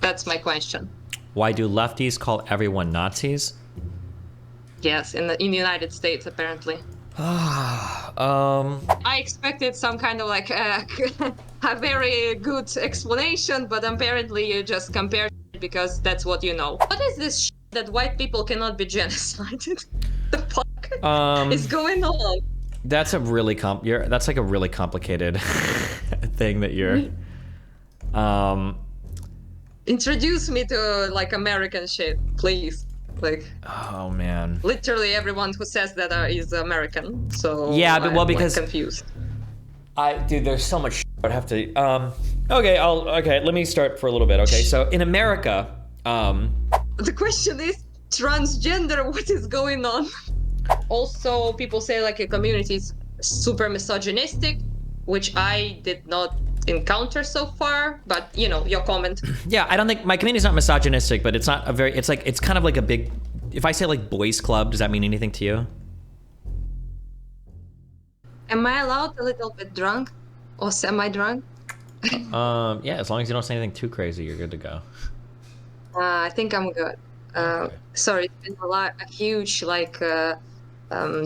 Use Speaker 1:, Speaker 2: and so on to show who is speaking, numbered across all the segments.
Speaker 1: That's my question.
Speaker 2: Why do lefties call everyone Nazis?
Speaker 1: Yes, in the United States, apparently.
Speaker 2: Um,
Speaker 1: I expected some kind of like a very good explanation, but apparently you just compare because that's what you know. What is this that white people cannot be genocided? The fuck is going on?
Speaker 2: that's a really that's like a really complicated thing that you're.
Speaker 1: Introduce me to like American shit, please. Like
Speaker 2: Oh man.
Speaker 1: literally everyone who says that is American. So
Speaker 2: Yeah, but well,
Speaker 1: I'm like
Speaker 2: because
Speaker 1: confused.
Speaker 2: dude, there's so much I'd have to. Okay. Let me start for a little bit. Okay, so in America,
Speaker 1: The question is transgender. What is going on? Also, people say like a community is super misogynistic, which I did not encounter so far. But you know, your comment.
Speaker 2: yeah, I don't think my community's not misogynistic, but it's not a very. It's like it's kind of like a big. If I say like boys club, does that mean anything to you?
Speaker 1: Am I allowed a little bit drunk or semi-drunk?
Speaker 2: Yeah, as long as you don't say anything too crazy, you're good to go.
Speaker 1: I think I'm good.
Speaker 2: Okay.
Speaker 1: Sorry, it's been a huge like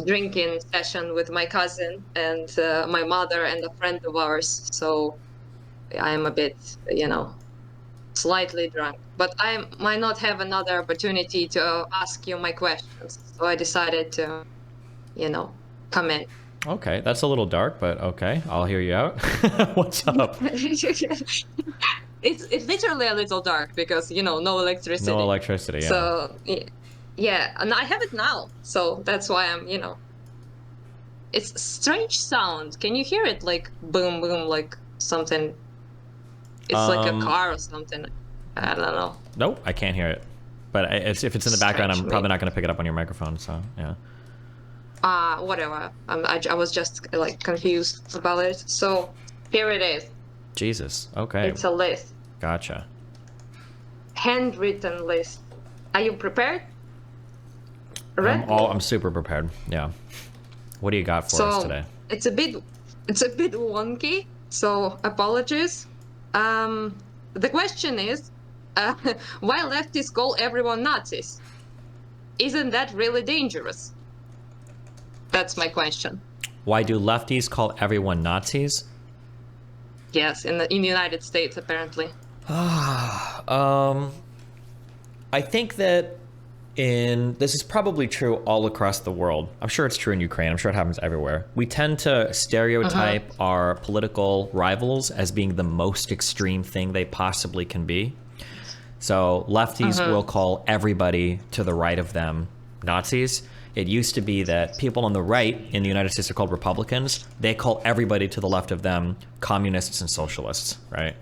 Speaker 1: drinking session with my cousin and my mother and a friend of ours. So I am a bit, you know, slightly drunk. But I might not have another opportunity to ask you my questions. So I decided to, you know, come in.
Speaker 2: Okay, that's a little dark, but okay, I'll hear you out. What's up?
Speaker 1: It's literally a little dark because you know no electricity.
Speaker 2: No electricity, yeah.
Speaker 1: So yeah, and I have it now, so that's why I'm It's a strange sound. Can you hear it like boom boom like something? It's like a car or something. I don't know.
Speaker 2: Nope, I can't hear it. But if it's in the background, I'm
Speaker 1: Strange,
Speaker 2: probably not going to pick it up on your microphone. So yeah.
Speaker 1: Whatever. I was just like confused about it. So here it is.
Speaker 2: Jesus. Okay.
Speaker 1: It's a list,
Speaker 2: Gotcha.
Speaker 1: handwritten list. Are you prepared? Ready?
Speaker 2: I'm super prepared. Yeah. What do you got for us today?
Speaker 1: It's a bit wonky, so apologies. The question is, why leftists call everyone Nazis? Isn't that really dangerous? That's my question.
Speaker 2: Why do lefties call everyone Nazis?
Speaker 1: Yes, in the United States, apparently.
Speaker 2: I think that this is probably true all across the world. I'm sure it's true in Ukraine. I'm sure it happens everywhere. We tend to stereotype our political rivals as being the most extreme thing they possibly can be. So lefties will call everybody to the right of them Nazis. It used to be that people on the right in the United States are called Republicans. They call everybody to the left of them communists and socialists, right?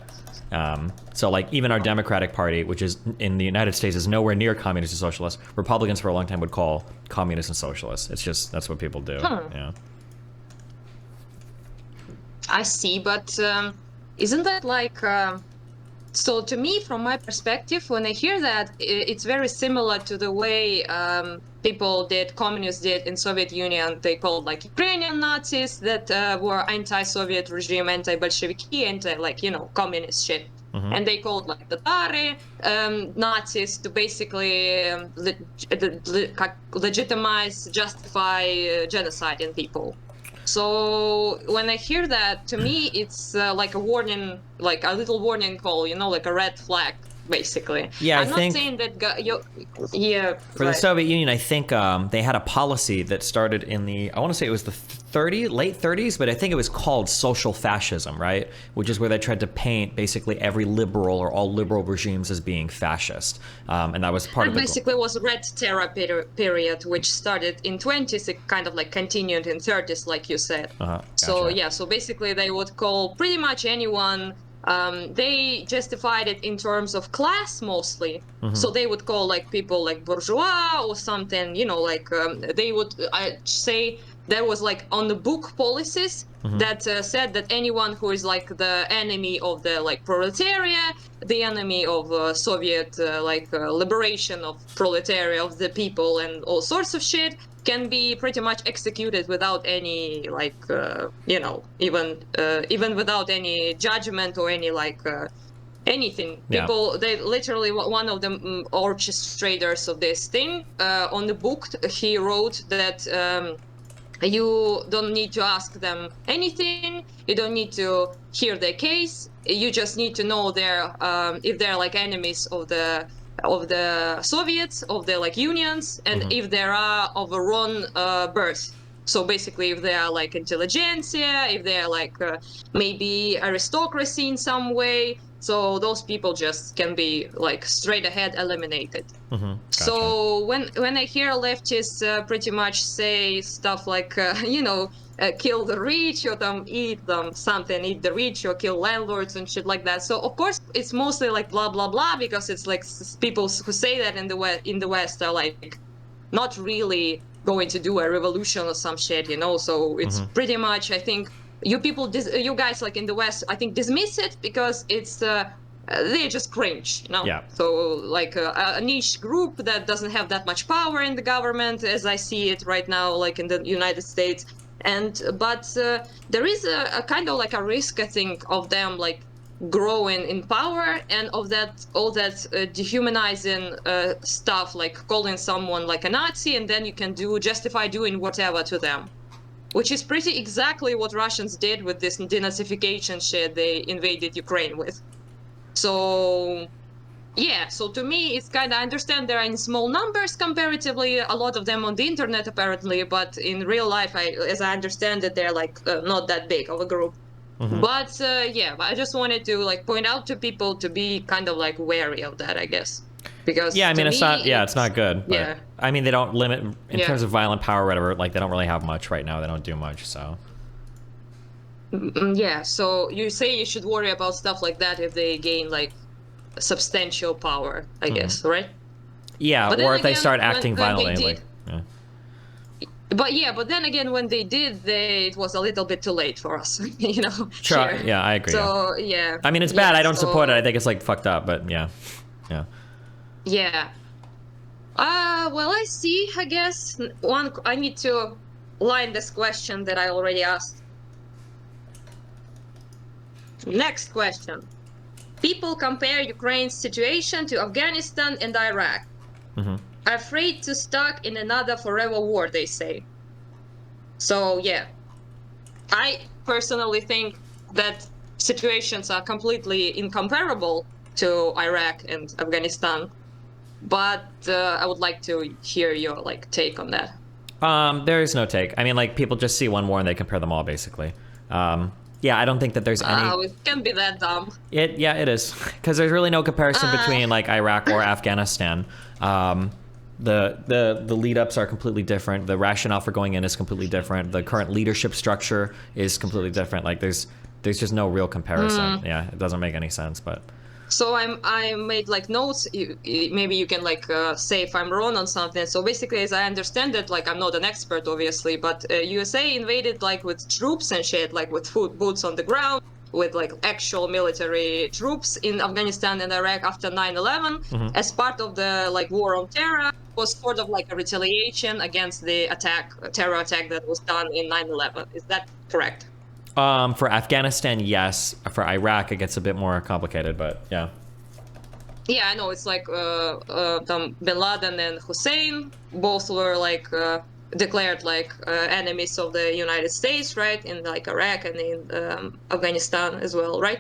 Speaker 2: So like even our Democratic Party, which is in the United States is nowhere near communist and socialist. Republicans for a long time would call communists and socialists. It's just, that's what people do. Yeah.
Speaker 1: I see, but isn't that like... So to me, from my perspective, when I hear that, it's very similar to the way communists did in Soviet Union. They called like Ukrainian Nazis that were anti-Soviet regime, anti-Bolsheviki, communist shit. And they called like the Tatari Nazis to basically legitimize, justify genocide in people. So when I hear that, to me, it's like a warning, like a little warning call, like a red flag, basically.
Speaker 2: Yeah,
Speaker 1: I'm not saying that.
Speaker 2: For the Soviet Union, I think they had a policy that started in I want to say it was the late 30s, but I think it was called social fascism, right? Which is where they tried to paint basically every liberal or all liberal regimes as being fascist, and that was part of
Speaker 1: basically was Red Terror period, which started in 20s, it kind of like continued in 30s, like you said.
Speaker 2: Gotcha.
Speaker 1: So yeah, so basically they would call pretty much anyone. They justified it in terms of class mostly. So they would call like people like bourgeois or something, they would say there was like on the book policies that said that anyone who is like the enemy of the like proletariat, the enemy of Soviet liberation of proletariat of the people and all sorts of shit can be pretty much executed without any even without any judgment or any anything.
Speaker 2: Yeah.
Speaker 1: People, they literally, one of the orchestrators of this thing, on the book, he wrote that you don't need to ask them anything. You don't need to hear their case. You just need to know their if they're like enemies of the Soviets, of the like unions, and if they are of a wrong birth. So basically, if they are like intelligentsia, if they are like maybe aristocracy in some way, so those people just can be like straight ahead eliminated.
Speaker 2: Gotcha.
Speaker 1: So when I hear leftists pretty much say stuff like kill the rich or eat them something, eat the rich or kill landlords and shit like that. So of course it's mostly like blah blah blah, because it's like people who say that in the West are like not really going to do a revolution or some shit, So it's pretty much, I think, you guys like in the West, I think, dismiss it because it's they just cringe.
Speaker 2: Yeah.
Speaker 1: So like a niche group that doesn't have that much power in the government, as I see it right now, like in the United States. But there is a kind of like a risk, I think, of them like growing in power, and of that all that dehumanizing stuff, like calling someone like a Nazi, and then you can justify doing whatever to them, which is pretty exactly what Russians did with this denazification shit they invaded Ukraine with. So yeah, so to me, it's kind of, I understand they're in small numbers comparatively, a lot of them on the internet apparently, but in real life, as I understand it, they're like not that big of a group. But yeah, I just wanted to like point out to people to be kind of like wary of that, I guess. Because
Speaker 2: Yeah, I mean, it's not. Yeah, it's not good. But,
Speaker 1: yeah.
Speaker 2: I mean, they don't limit in
Speaker 1: Yeah.
Speaker 2: terms of violent power or whatever. Like, they don't really have much right now. They don't do much. So.
Speaker 1: Yeah, so you say you should worry about stuff like that if they gain like substantial power, I guess, right?
Speaker 2: Yeah,
Speaker 1: But
Speaker 2: or
Speaker 1: then
Speaker 2: if they
Speaker 1: again,
Speaker 2: start acting
Speaker 1: when they
Speaker 2: violently,
Speaker 1: did,
Speaker 2: like. Yeah.
Speaker 1: but then again, when they did, it was a little bit too late for us,
Speaker 2: Sure.
Speaker 1: here.
Speaker 2: Yeah, I agree.
Speaker 1: So yeah.
Speaker 2: I mean, it's bad. I don't support it. I think it's like fucked up. But yeah. Yeah.
Speaker 1: Yeah. Well, I see. I guess I need to line this question that I already asked. Next question. People compare Ukraine's situation to Afghanistan and Iraq. Afraid to stuck in another forever war, they say. So yeah, I personally think that situations are completely incomparable to Iraq and Afghanistan, but I would like to hear your like take on that.
Speaker 2: There is no take. I mean, like, people just see one war and they compare them all, basically. Yeah, I don't think that there's any.
Speaker 1: It can be that dumb.
Speaker 2: Yeah, it is, because there's really no comparison between like Iraq or Afghanistan. The lead ups are completely different. The rationale for going in is completely different. The current leadership structure is completely different. Like, there's just no real comparison. Yeah, it doesn't make any sense. But
Speaker 1: so I made like notes. Maybe you can like say if I'm wrong on something. So basically, as I understand it, like, I'm not an expert, obviously, but USA invaded like with troops and shit, like with boots on the ground, with like actual military troops in Afghanistan and Iraq after 9/11 as part of the like war on terror. Was sort of like a retaliation against the terror attack that was done in 9/11. Is that correct?
Speaker 2: for Afghanistan, yes. For Iraq, it gets a bit more complicated, but yeah.
Speaker 1: Yeah, I know. It's like Bin Laden and Hussein both were like declared like enemies of the United States, right? In like Iraq and in Afghanistan as well, right?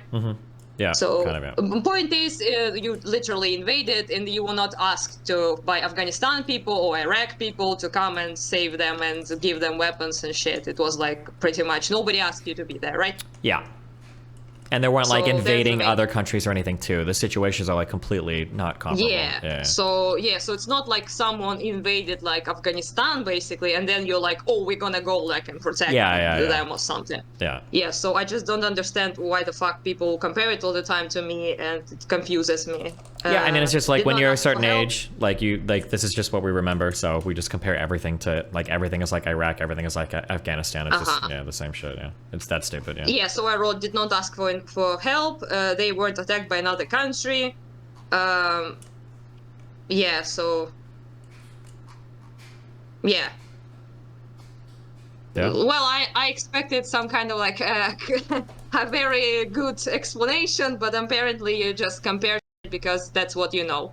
Speaker 2: Yeah.
Speaker 1: So
Speaker 2: kind of, yeah.
Speaker 1: point is, you literally invaded, and you were not asked by Afghanistan people or Iraq people to come and save them and give them weapons and shit. It was like pretty much nobody asked you to be there, right?
Speaker 2: Yeah. And they weren't like
Speaker 1: So
Speaker 2: invading other countries or anything too. The situations are like completely not comparable.
Speaker 1: Yeah. So it's not like someone invaded like Afghanistan basically, and then you're like, oh, we're gonna go like and protect them or something.
Speaker 2: Yeah.
Speaker 1: Yeah. So I just don't understand why the fuck people compare it all the time to me, and it confuses me.
Speaker 2: Yeah, I mean, it's just like when you're a certain age, like this is just what we remember. So we just compare everything to like everything is like Iraq, everything is like Afghanistan. It's just the same shit. Yeah, it's that stupid. Yeah.
Speaker 1: Yeah. So I wrote, did not ask for help. They weren't attacked by another country. Yeah. So. Yeah.
Speaker 2: Yeah.
Speaker 1: Well, I expected some kind of like a very good explanation, but apparently you just compared it because that's what you know.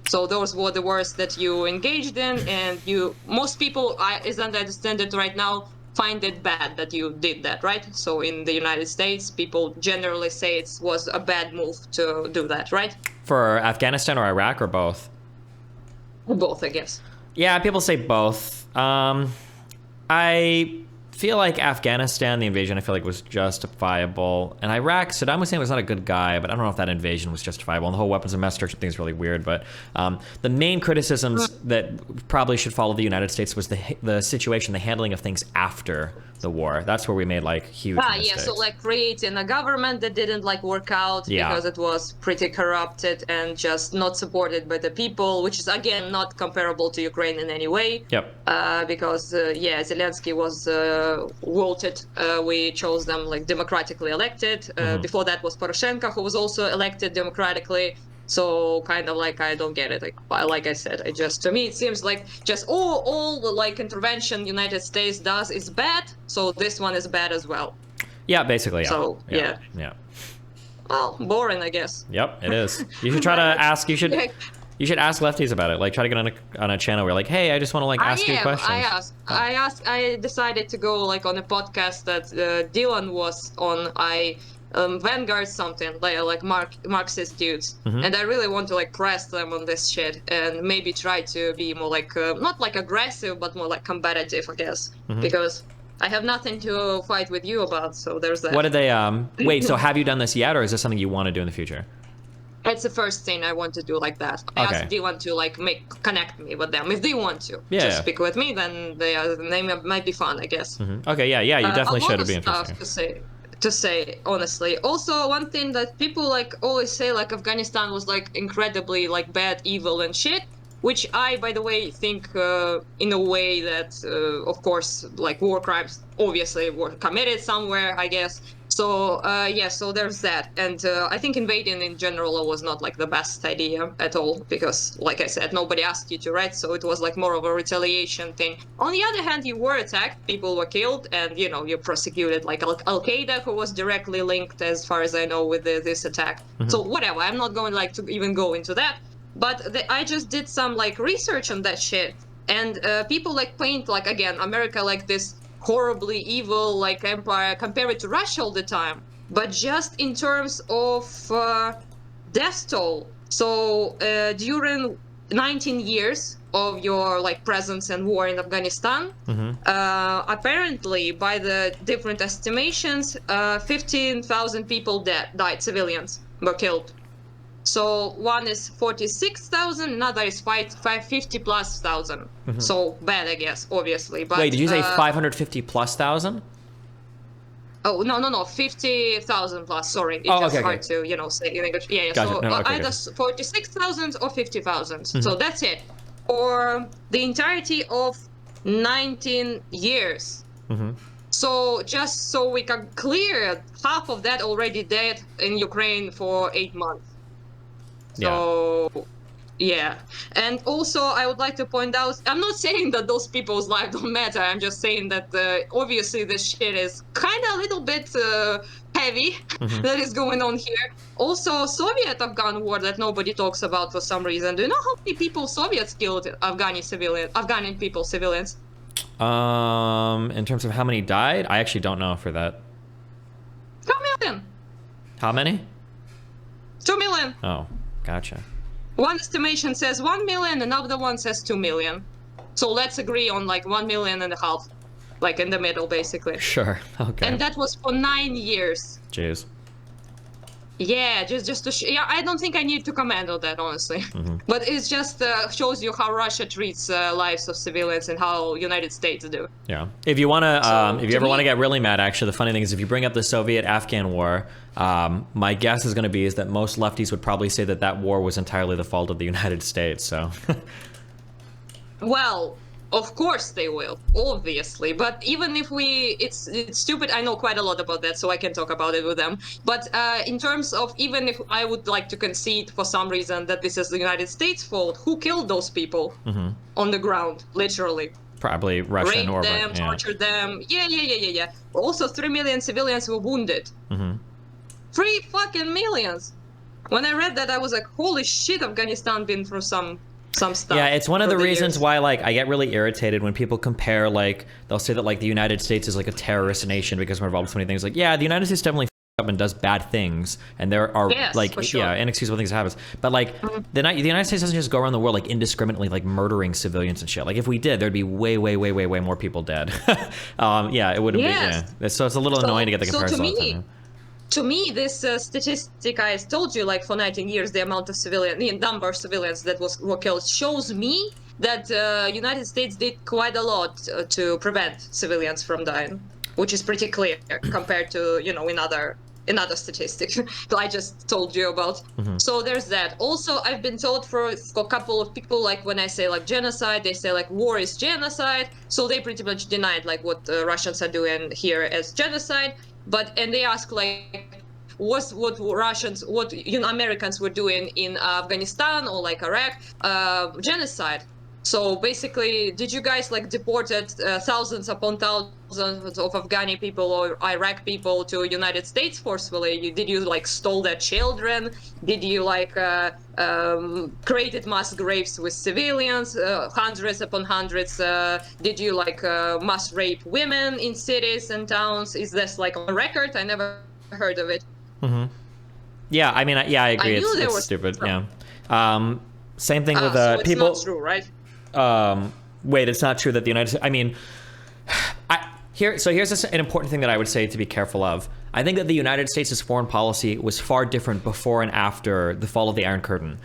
Speaker 1: So those were the wars that you engaged in, and most people, as I understand it right now, find it bad that you did that, right? So in the United States, people generally say it was a bad move to do that, right?
Speaker 2: For Afghanistan or Iraq or both?
Speaker 1: Both, I guess.
Speaker 2: Yeah, people say both. I feel like Afghanistan, the invasion, I feel like was justifiable. And Iraq, Saddam Hussein was not a good guy, but I don't know if that invasion was justifiable. And the whole weapons of mass destruction thing is really weird. But the main criticisms that probably should follow the United States was the situation, the handling of things after the war. That's where we made like huge mistakes.
Speaker 1: Yeah, so like creating a government that didn't like work out because it was pretty corrupted and just not supported by the people, which is again not comparable to Ukraine in any way.
Speaker 2: Yep.
Speaker 1: Because Zelensky was voted. We chose them like democratically elected. Before that was Poroshenko, who was also elected democratically. So kind of like I don't get it. Like I said, to me it seems like just all the like intervention United States does is bad. So this one is bad as well.
Speaker 2: Yeah, basically. Yeah.
Speaker 1: So yeah. Well, boring, I guess.
Speaker 2: Yep, it is. You should try to ask. You should ask Lefties about it. Like try to get on a channel where like, hey, I just want to like ask you questions.
Speaker 1: I decided to go like on a podcast that Dylan was on. Vanguard something like Marxist dudes, and I really want to like press them on this shit and maybe try to be more like not like aggressive but more like combative, I guess, because I have nothing to fight with you about. So there's that.
Speaker 2: What did they wait? So have you done this yet, or is this something you want to do in the future?
Speaker 1: It's the first thing I want to do like that. I asked Dylan to like connect me with them if they want to. Just speak with me, then they might be fun, I guess.
Speaker 2: Okay, yeah, you definitely should. It'd be interesting.
Speaker 1: To say honestly. Also, one thing that people like always say, like Afghanistan was like incredibly like bad, evil and shit, which I, by the way, think in a way that of course like war crimes obviously were committed somewhere, I guess. So so there's that. And I think invading in general was not like the best idea at all, because like I said, nobody asked you to, right? So it was like more of a retaliation thing. On the other hand, you were attacked, people were killed, and you prosecuted like Al-Qaeda, who was directly linked, as far as I know, with this attack. So whatever, I'm not going like to even go into that. But I just did some like research on that shit, and people like paint like, again, America like this horribly evil like empire, compare it to Russia all the time, but just in terms of death toll. So during 19 years of your like presence and war in Afghanistan, apparently by the different estimations, 15,000 people died, civilians were killed. So one is 46,000, another is 550 plus thousand. So bad, I guess, obviously. But
Speaker 2: wait, did you say 550 plus thousand?
Speaker 1: Oh no, 50,000 plus. Sorry, it's hard to say in English. Yeah. Gotcha. So either 46,000 or 50,000. So that's it, for the entirety of 19 years. So just so we can clear, half of that already dead in Ukraine for 8 months. So, and also I would like to point out, I'm not saying that those people's lives don't matter. I'm just saying that obviously this shit is kind of a little bit heavy that is going on here. Also, Soviet-Afghan war that nobody talks about for some reason. Do you know how many people Soviets killed Afghani civilians?
Speaker 2: In terms of how many died, I actually don't know for that.
Speaker 1: 2 million.
Speaker 2: How many?
Speaker 1: 2 million.
Speaker 2: Oh. Gotcha.
Speaker 1: One estimation says 1 million, another one says 2 million. So let's agree on like 1.5 million, like in the middle, basically.
Speaker 2: Sure. Okay.
Speaker 1: And that was for 9 years.
Speaker 2: Jeez.
Speaker 1: Yeah, just to I don't think I need to comment on that, honestly. But it just shows you how Russia treats lives of civilians and how United States do.
Speaker 2: Yeah. If you want to, if you ever want to get really mad, actually, the funny thing is if you bring up the Soviet-Afghan war, my guess is going to be is that most lefties would probably say that war was entirely the fault of the United States. So.
Speaker 1: Well, of course they will, obviously. But even if it's stupid. I know quite a lot about that, so I can talk about it with them. But in terms of, even if I would like to concede for some reason that this is the United States' fault, who killed those people on the ground, literally?
Speaker 2: Probably Russian
Speaker 1: raped
Speaker 2: or
Speaker 1: them,
Speaker 2: yeah.
Speaker 1: tortured them. Yeah. Also, 3 million civilians were wounded. 3 fucking millions. When I read that, I was like, holy shit, Afghanistan been through some stuff.
Speaker 2: Yeah, it's one of
Speaker 1: through
Speaker 2: the reasons
Speaker 1: years.
Speaker 2: why like I get really irritated when people compare, like they'll say that like the United States is like a terrorist nation because we're involved in so many things. Like, yeah, the United States definitely up and does bad things, and there are
Speaker 1: Yes,
Speaker 2: like
Speaker 1: for sure.
Speaker 2: yeah inexcusable things that happens. But like the United States doesn't just go around the world like indiscriminately like murdering civilians and shit. Like if we did, there'd be way more people dead. Yeah, it wouldn't
Speaker 1: Yes.
Speaker 2: be. Yeah, so it's a little annoying to get the comparison all the time.
Speaker 1: To me, this statistic I told you, like for 19 years, the amount of the number of civilians that were killed, shows me that United States did quite a lot to prevent civilians from dying, which is pretty clear compared to in other statistics that I just told you about. So there's that. Also, I've been told for a couple of people, like when I say like genocide, they say like war is genocide. So they pretty much denied like what the Russians are doing here as genocide. And they ask like, what Americans were doing in Afghanistan or like Iraq, genocide. So basically, did you guys like deported thousands upon thousands of Afghani people or Iraq people to United States forcefully? Did you like stole their children? Did you like created mass graves with civilians, hundreds upon hundreds? Did you like mass rape women in cities and towns? Is this like on record? I never heard of it.
Speaker 2: Yeah, I mean, yeah, I agree. It's stupid.
Speaker 1: Some.
Speaker 2: Yeah. Same thing with
Speaker 1: so it's
Speaker 2: people.
Speaker 1: Not true, right?
Speaker 2: Wait, it's not true that the United States. I mean, here's an important thing that I would say to be careful of. I think that the United States' foreign policy was far different before and after the fall of the Iron Curtain,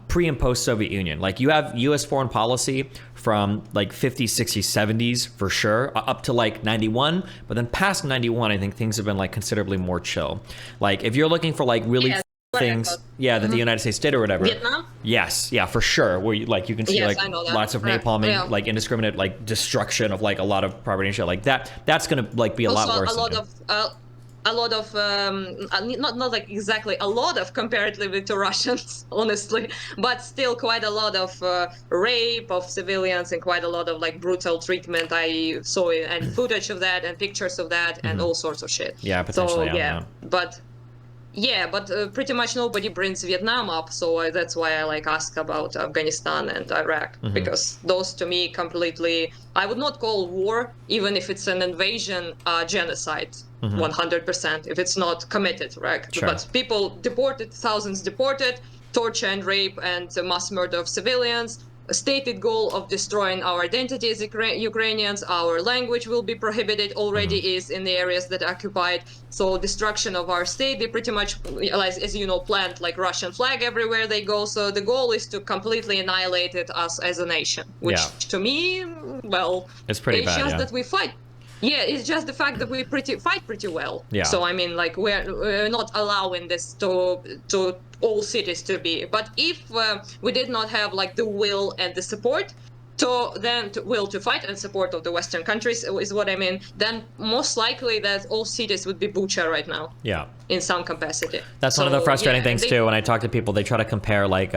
Speaker 2: pre and post Soviet Union. Like you have U.S. foreign policy from like 50s, 60s, 70s for sure, up to like 91. But then past 91, I think things have been like considerably more chill. Like if you're looking for like really things, that the United States did or whatever.
Speaker 1: Vietnam?
Speaker 2: Yes, yeah, for sure. Where you can see like lots of napalm and like indiscriminate like destruction of like a lot of property and shit like that. That's gonna like be a lot worse.
Speaker 1: A lot of not like exactly a lot of comparatively to Russians, honestly, but still quite a lot of rape of civilians and quite a lot of like brutal treatment. I saw it and footage of that and pictures of that and all sorts of shit.
Speaker 2: Yeah, potentially.
Speaker 1: So, but pretty much nobody brings Vietnam up, so that's why I like ask about Afghanistan and Iraq, because those to me completely, I would not call war, even if it's an invasion, genocide, 100%, if it's not committed, right?
Speaker 2: Sure.
Speaker 1: But people deported, thousands deported, torture and rape and mass murder of civilians, a stated goal of destroying our identity as Ukrainians, our language will be prohibited, already is in the areas that are occupied. So destruction of our state, they pretty much, as you know, plant like Russian flag everywhere they go. So the goal is to completely annihilate us as a nation, which to me, well,
Speaker 2: it's pretty bad.
Speaker 1: Just that we fight. Yeah, it's just the fact that we fight pretty well.
Speaker 2: Yeah.
Speaker 1: So I mean, like we're not allowing this to all cities to be. But if we did not have like the will and the support, will to fight and support of the Western countries is what I mean, then most likely that all cities would be butchered right now.
Speaker 2: Yeah.
Speaker 1: In some capacity.
Speaker 2: That's one of the frustrating things too. When I talk to people, they try to compare like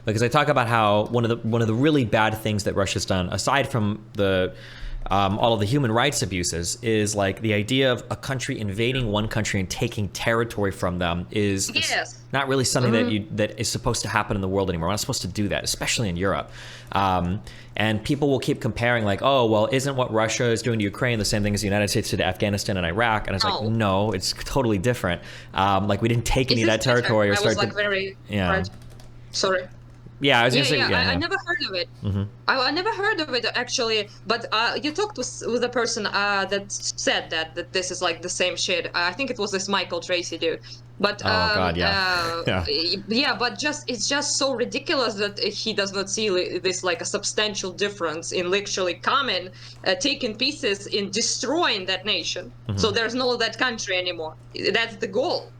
Speaker 2: because I talk about how one of the really bad things that Russia's done, aside from the all of the human rights abuses, is like the idea of a country invading one country and taking territory from them is not really something that is supposed to happen in the world anymore. We're not supposed to do that, especially in Europe. And people will keep comparing like, oh, well, isn't what Russia is doing to Ukraine the same thing as the United States did to Afghanistan and Iraq? And it's like, no, it's totally different. Like we didn't take any of that territory or start Sorry. Yeah, I was gonna say.
Speaker 1: I never heard of it. I never heard of it actually. But you talked with a person that said that this is like the same shit. I think it was this Michael Tracy dude. But but it's just so ridiculous that he does not see this like a substantial difference in literally coming, taking pieces in destroying that nation. So there's no that country anymore. That's the goal.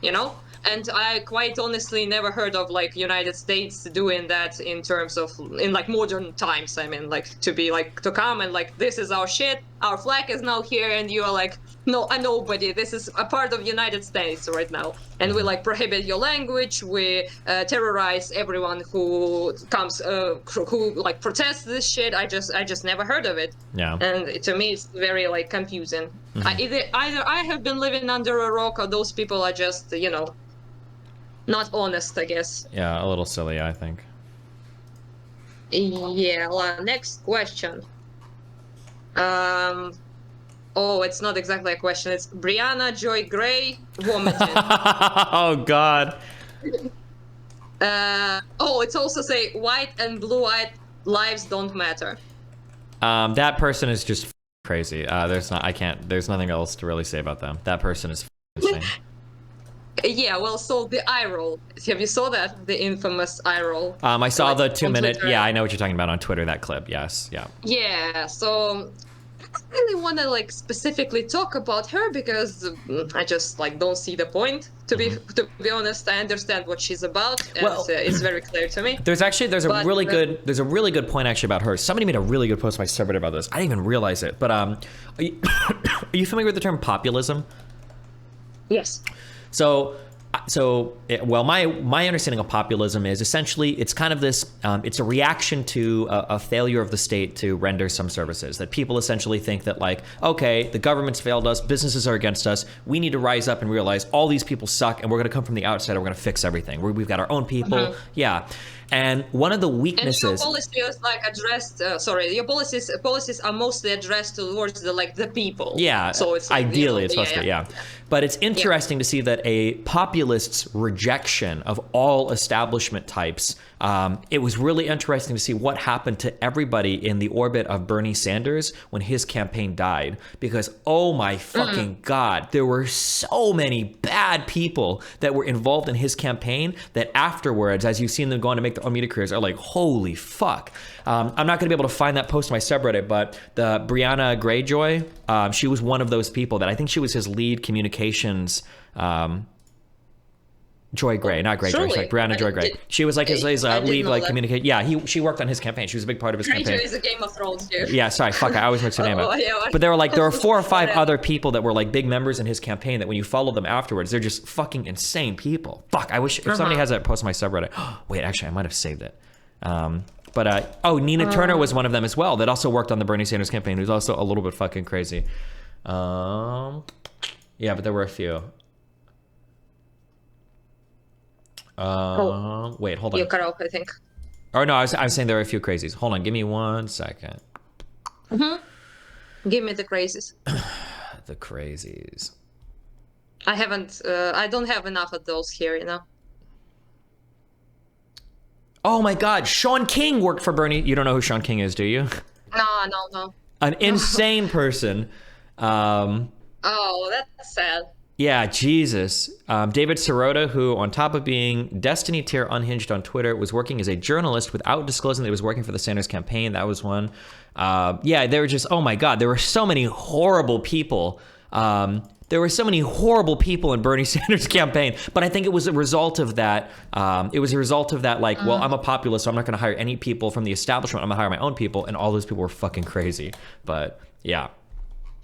Speaker 1: You know. And I quite honestly never heard of like United States doing that in terms of in like modern times. I mean, like to be like to come and like this is our shit, our flag is now here, and you are like no, a nobody. This is a part of United States right now, and we like prohibit your language. We terrorize everyone who comes, who like protests this shit. I just never heard of it.
Speaker 2: Yeah.
Speaker 1: And to me, it's very like confusing. Either I have been living under a rock, or those people are just not honest, I guess.
Speaker 2: Yeah, a little silly, I think.
Speaker 1: Yeah. Well, next question. Oh, it's not exactly a question. It's Brianna Joy Gray vomited.
Speaker 2: Oh God.
Speaker 1: Oh, it's also say white and blue-eyed lives don't matter.
Speaker 2: That person is just crazy. There's nothing else to really say about them. That person is insane.
Speaker 1: Yeah, well, so the eye roll. Have you saw that? The infamous eye roll.
Speaker 2: I saw
Speaker 1: like,
Speaker 2: the 2-minute.
Speaker 1: Twitter.
Speaker 2: Yeah, I know what you're talking about on Twitter. That clip. Yes. Yeah.
Speaker 1: Yeah. So I don't really want to like specifically talk about her because I just like don't see the point. To be honest, I understand what she's about, and
Speaker 2: Well,
Speaker 1: it's very clear to me.
Speaker 2: There's a really good point actually about her. Somebody made a really good post on my subreddit about this. I didn't even realize it. But are you familiar with the term populism?
Speaker 1: Yes.
Speaker 2: So my understanding of populism is essentially it's kind of this, it's a reaction to a failure of the state to render some services. That people essentially think that like, okay, the government's failed us, businesses are against us, we need to rise up and realize all these people suck, and we're going to come from the outside, and we're going to fix everything. We've got our own people, yeah. And one of the weaknesses.
Speaker 1: And your policy is like addressed. Your policies are mostly addressed towards the people.
Speaker 2: Yeah.
Speaker 1: So it's like,
Speaker 2: ideally it's supposed to be, yeah. But it's interesting to see that a populist's rejection of all establishment types. It was really interesting to see what happened to everybody in the orbit of Bernie Sanders when his campaign died. Because, oh my fucking God, there were so many bad people that were involved in his campaign that afterwards, as you've seen them go on to make their own media careers, are like, holy fuck. I'm not going to be able to find that post on my subreddit, but the Brianna Greyjoy, she was one of those people that I think she was his lead communications. Joy Gray, not Greyjoy, like Brianna Joy Gray. She was like his lead, like communicate. Yeah, she worked on his campaign. She was a big part of his campaign.
Speaker 1: Greyjoy is a Game of Thrones dude.
Speaker 2: Yeah, sorry, fuck, I always mix her name up. But there were 4 or 5 other people that were like big members in his campaign that when you follow them afterwards, they're just fucking insane people. Fuck, I wish if somebody has that post on my subreddit. Wait, actually, I might have saved it. But Nina Turner was one of them as well that also worked on the Bernie Sanders campaign, who's also a little bit fucking crazy. Yeah, but there were a few. Wait, hold on.
Speaker 1: You cut off, I think.
Speaker 2: Oh no, I was saying there are a few crazies. Hold on, give me 1 second.
Speaker 1: Give me the crazies.
Speaker 2: The crazies.
Speaker 1: I don't have enough of those here,
Speaker 2: Oh my God, Sean King worked for Bernie. You don't know who Sean King is, do you?
Speaker 1: No.
Speaker 2: An insane person.
Speaker 1: Oh, that's sad.
Speaker 2: Yeah, Jesus. David Sirota, who on top of being Destiny tier unhinged on Twitter, was working as a journalist without disclosing that he was working for the Sanders campaign. That was one. Yeah, they were just, oh my God, there were so many horrible people. There were so many horrible people in Bernie Sanders' campaign, but I think it was a result of that. Like, well, I'm a populist, so I'm not going to hire any people from the establishment. I'm going to hire my own people, and all those people were fucking crazy. But yeah.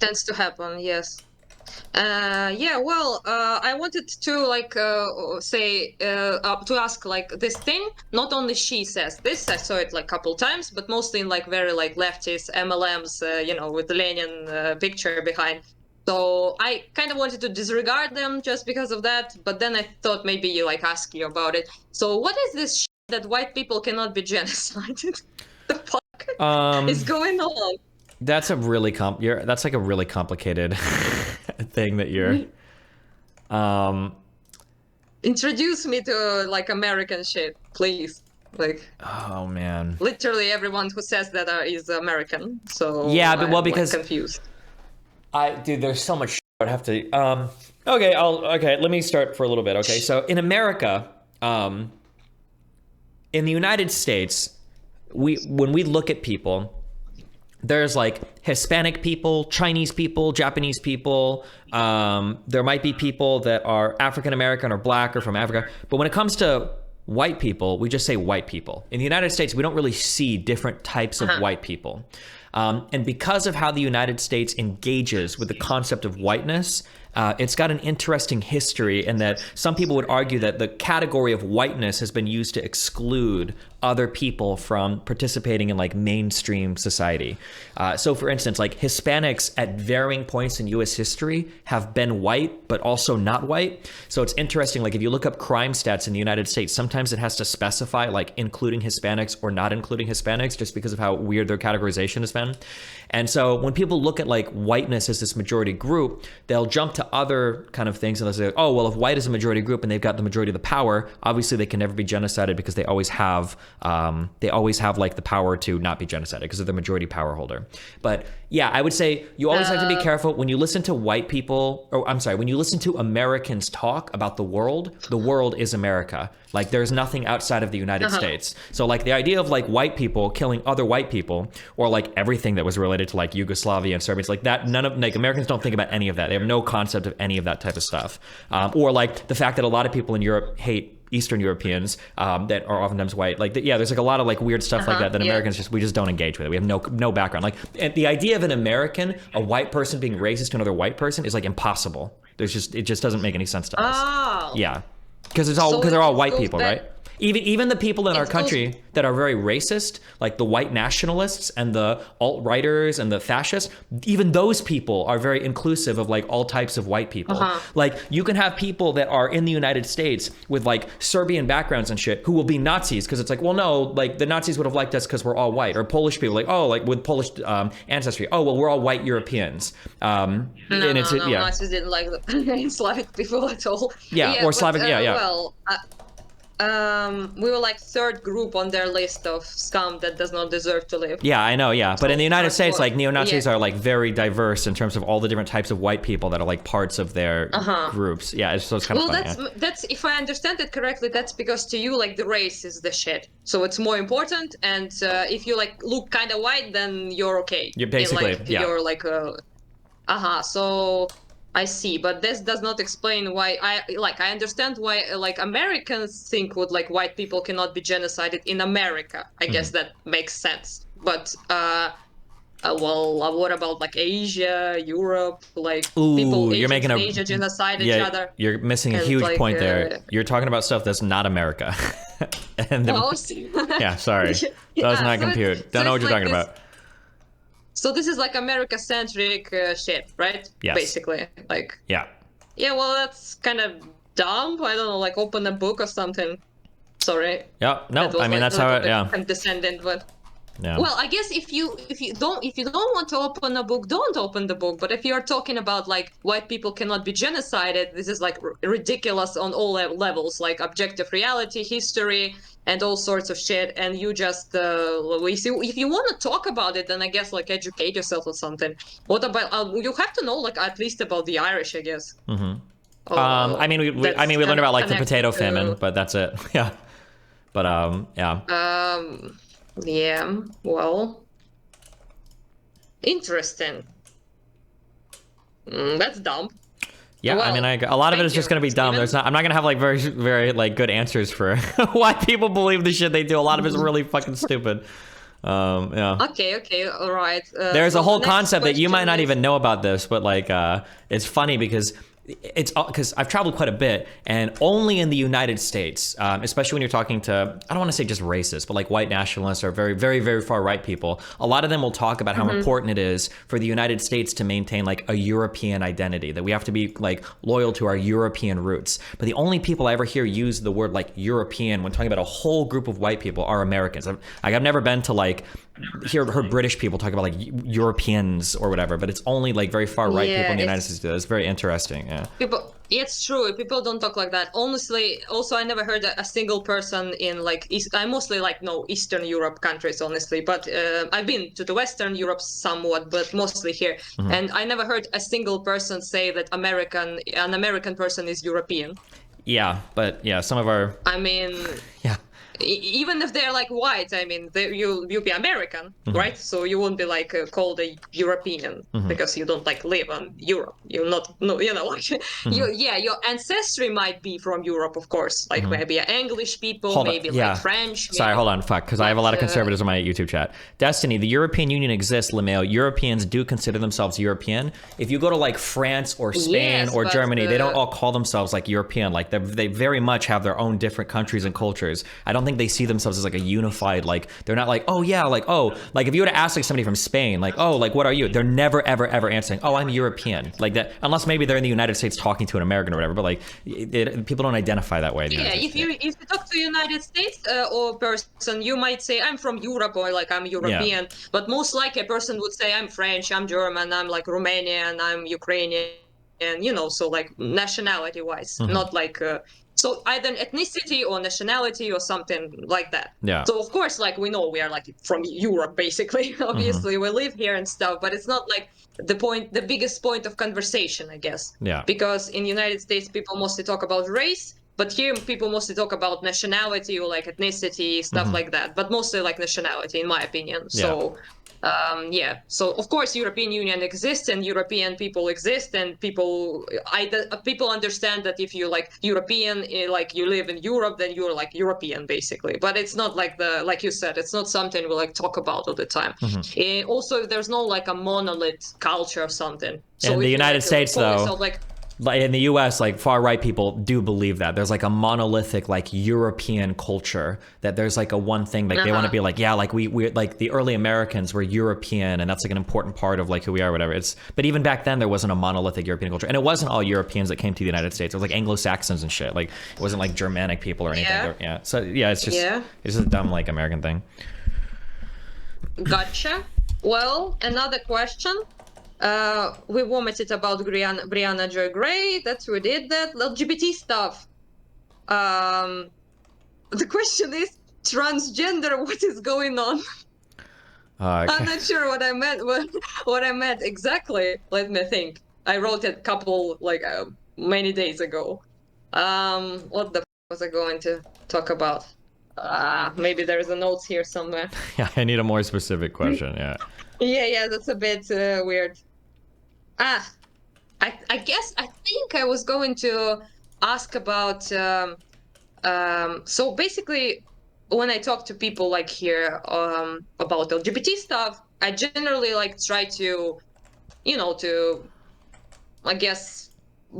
Speaker 1: Tends to happen, yes. I wanted to to ask like this thing. Not only she says this, I saw it like a couple times, but mostly in like very like leftist MLMs, with the Lenin picture behind. So I kind of wanted to disregard them just because of that, but then I thought maybe you like ask you about it. So what is this shit that white people cannot be genocided? The fuck is going on?
Speaker 2: That's a really that's like a really complicated thing that you're.
Speaker 1: Introduce me to like American shit, please. Like. Oh
Speaker 2: man.
Speaker 1: Literally everyone who says that is American. So
Speaker 2: yeah, but well, because
Speaker 1: like, confused.
Speaker 2: Dude, there's so much shit I'd have to. Okay. Let me start for a little bit. Okay, so in America, in the United States, when we look at people. there's like Hispanic people, Chinese people, Japanese people. There might be people that are African American or black or from Africa. But when it comes to white people, we just say white people. In the United States, we don't really see different types of white people. And because of how the United States engages with the concept of whiteness, it's got an interesting history in that some people would argue that the category of whiteness has been used to exclude other people from participating in like mainstream society. So for instance, like Hispanics at varying points in US history have been white, but also not white. So it's interesting, like if you look up crime stats in the United States, sometimes it has to specify like including Hispanics or not including Hispanics just because of how weird their categorization has been. And so when people look at like whiteness as this majority group, they'll jump to other kind of things and they'll say, oh, well, if white is a majority group and they've got the majority of the power, obviously they can never be genocided because they always have like the power to not be genocided because they're the majority power holder. But yeah, I would say you always have to be careful when you listen to white people, or I'm sorry, when you listen to Americans talk about the world is America. Like there's nothing outside of the United States. So like the idea of like white people killing other white people, or like everything that was related to like Yugoslavia and Serbia, it's like that, none of, like Americans don't think about any of that. They have no concept of any of that type of stuff. Or like the fact that a lot of people in Europe hate Eastern Europeans that are oftentimes white. Like, yeah, there's like a lot of like weird stuff like that Americans we just don't engage with it. We have no background. Like the idea of an American, a white person being racist to another white person is like impossible. It just doesn't make any sense to us.
Speaker 1: Oh.
Speaker 2: Yeah. Because they're all white people, right? Even the people in our country that are very racist, like the white nationalists and the alt-righters and the fascists, even those people are very inclusive of like all types of white people. Like you can have people that are in the United States with like Serbian backgrounds and shit who will be Nazis because it's like, well, no, like the Nazis would have liked us because we're all white. Or Polish people, like, oh, like with Polish ancestry, oh, well, we're all white Europeans.
Speaker 1: Nazis didn't like the Slavic people at all.
Speaker 2: Yeah, or Slavic,
Speaker 1: Well, we were like third group on their list of scum that does not deserve to live.
Speaker 2: Yeah, I know, yeah. But in the United States, like neo-Nazis are like very diverse in terms of all the different types of white people that are like parts of their groups. Yeah, so it's kind of funny.
Speaker 1: Well, that's if I understand it correctly, that's because to you like the race is the shit. So it's more important, and if you like look kind of white, then you're okay.
Speaker 2: You're basically,
Speaker 1: You're like so I see, but this does not explain why I understand why like Americans think would like white people cannot be genocided in America. I guess that makes sense. But what about like Asia, Europe, like people
Speaker 2: you're making
Speaker 1: Asia genocide each other?
Speaker 2: You're missing a huge point there. You're talking about stuff that's not America. And yeah, sorry. Does not compute. Don't know what you're talking about.
Speaker 1: So this is like America-centric shit, right?
Speaker 2: Yes.
Speaker 1: Basically, like.
Speaker 2: Yeah.
Speaker 1: Yeah, well, that's kind of dumb. I don't know, like open a book or something. Sorry.
Speaker 2: Yeah. No, I mean that's how it. Yeah.
Speaker 1: Condescending, but.
Speaker 2: Yeah.
Speaker 1: Well, I guess if you don't want to open a book, don't open the book. But if you're talking about like white people cannot be genocided, this is like ridiculous on all levels, like objective reality, history, and all sorts of shit. And you just if you want to talk about it, then I guess like educate yourself or something. What about you have to know like at least about the Irish, I guess.
Speaker 2: I mean we learned about like the potato famine, but that's it. Yeah. But yeah.
Speaker 1: Yeah, well, interesting. That's dumb.
Speaker 2: Yeah, well, I mean, a lot of it is just going to be dumb. I'm not going to have like very like good answers for why people believe the shit they do. A lot of it's really fucking stupid. Yeah.
Speaker 1: Okay, all right.
Speaker 2: There's a whole concept that you might not even know about this, but like, it's funny because I've traveled quite a bit, and only in the United States, especially when you're talking to, I don't want to say just racist, but like white nationalists or very, very, very far right people, a lot of them will talk about how important it is for the United States to maintain like a European identity, that we have to be like loyal to our European roots. But the only people I ever hear use the word like European when talking about a whole group of white people are Americans. I've never been to like heard British people talk about like Europeans or whatever, but it's only like very far right people in the United States do that. It's very interesting. Yeah.
Speaker 1: It's true. People don't talk like that. Honestly, also I never heard a single person in like I mostly like Eastern Europe countries, honestly. But I've been to the Western Europe somewhat, but mostly here. And I never heard a single person say that an American person is European.
Speaker 2: Yeah, but yeah, some of our.
Speaker 1: I mean.
Speaker 2: Yeah.
Speaker 1: even if they're like white, I mean, you'll be American, right? So you won't be like called a European because you don't like live in Europe. You're not, no, you know, like your ancestry might be from Europe, of course, like maybe English people,
Speaker 2: Hold on.
Speaker 1: maybe like
Speaker 2: Yeah.
Speaker 1: French.
Speaker 2: Sorry,
Speaker 1: Maybe,
Speaker 2: hold on. Fuck, because I have a lot of conservatives in my YouTube chat. Destiny, the European Union exists, LeMail. Europeans do consider themselves European. If you go to like France or Spain
Speaker 1: yes,
Speaker 2: or
Speaker 1: but,
Speaker 2: Germany, they don't all call themselves like European. Like they very much have their own different countries and cultures. I don't think they see themselves as like a unified, like they're not like, oh yeah, like, oh, like if you were to ask like somebody from Spain, like, oh, like what are you? They're never ever ever answering, oh, I'm European. Like that, unless maybe they're in the United States talking to an American or whatever, but like people don't identify that way.
Speaker 1: Yeah, if you talk to United States or person, you might say I'm from Europe or like I'm European, but most likely a person would say I'm French, I'm German, I'm like Romanian, I'm Ukrainian, and you know, so like nationality wise, not like so either ethnicity or nationality or something like that.
Speaker 2: Yeah.
Speaker 1: So of course, like we know we are like from Europe basically. Obviously, we live here and stuff, but it's not like the biggest point of conversation, I guess.
Speaker 2: Yeah.
Speaker 1: Because in United States, people mostly talk about race, but here people mostly talk about nationality or like ethnicity, stuff like that. But mostly like nationality, in my opinion. So yeah, so of course European Union exists and European people exist, and people understand that if you like European, like you live in Europe, then you're like European basically. But it's not like like you said, it's not something we like talk about all the time. Also, there's no like a monolith culture or something. So
Speaker 2: in the United States, though,
Speaker 1: like
Speaker 2: in the US, like far right people do believe that there's like a monolithic like European culture, that there's like a one thing, like they want to be like, yeah, like we like the early Americans were European, and that's like an important part of like who we are, whatever. But even back then there wasn't a monolithic European culture, and it wasn't all Europeans that came to the United States. It was like Anglo-Saxons and shit. Like it wasn't like Germanic people or anything. So yeah, it's just a dumb like American thing.
Speaker 1: Gotcha. Well, another question. We vomited about Brianna Joy Gray. That's we did that. LGBT stuff. The question is transgender. What is going on?
Speaker 2: Okay.
Speaker 1: I'm not sure what I meant. What I meant exactly. Let me think. I wrote it a couple like many days ago. What the was I going to talk about? Maybe there's a notes here somewhere.
Speaker 2: Yeah, I need a more specific question. Yeah.
Speaker 1: Yeah, that's a bit weird. I think I was going to ask about so basically when I talk to people like here about LGBT stuff, I generally like try to, you know, to I guess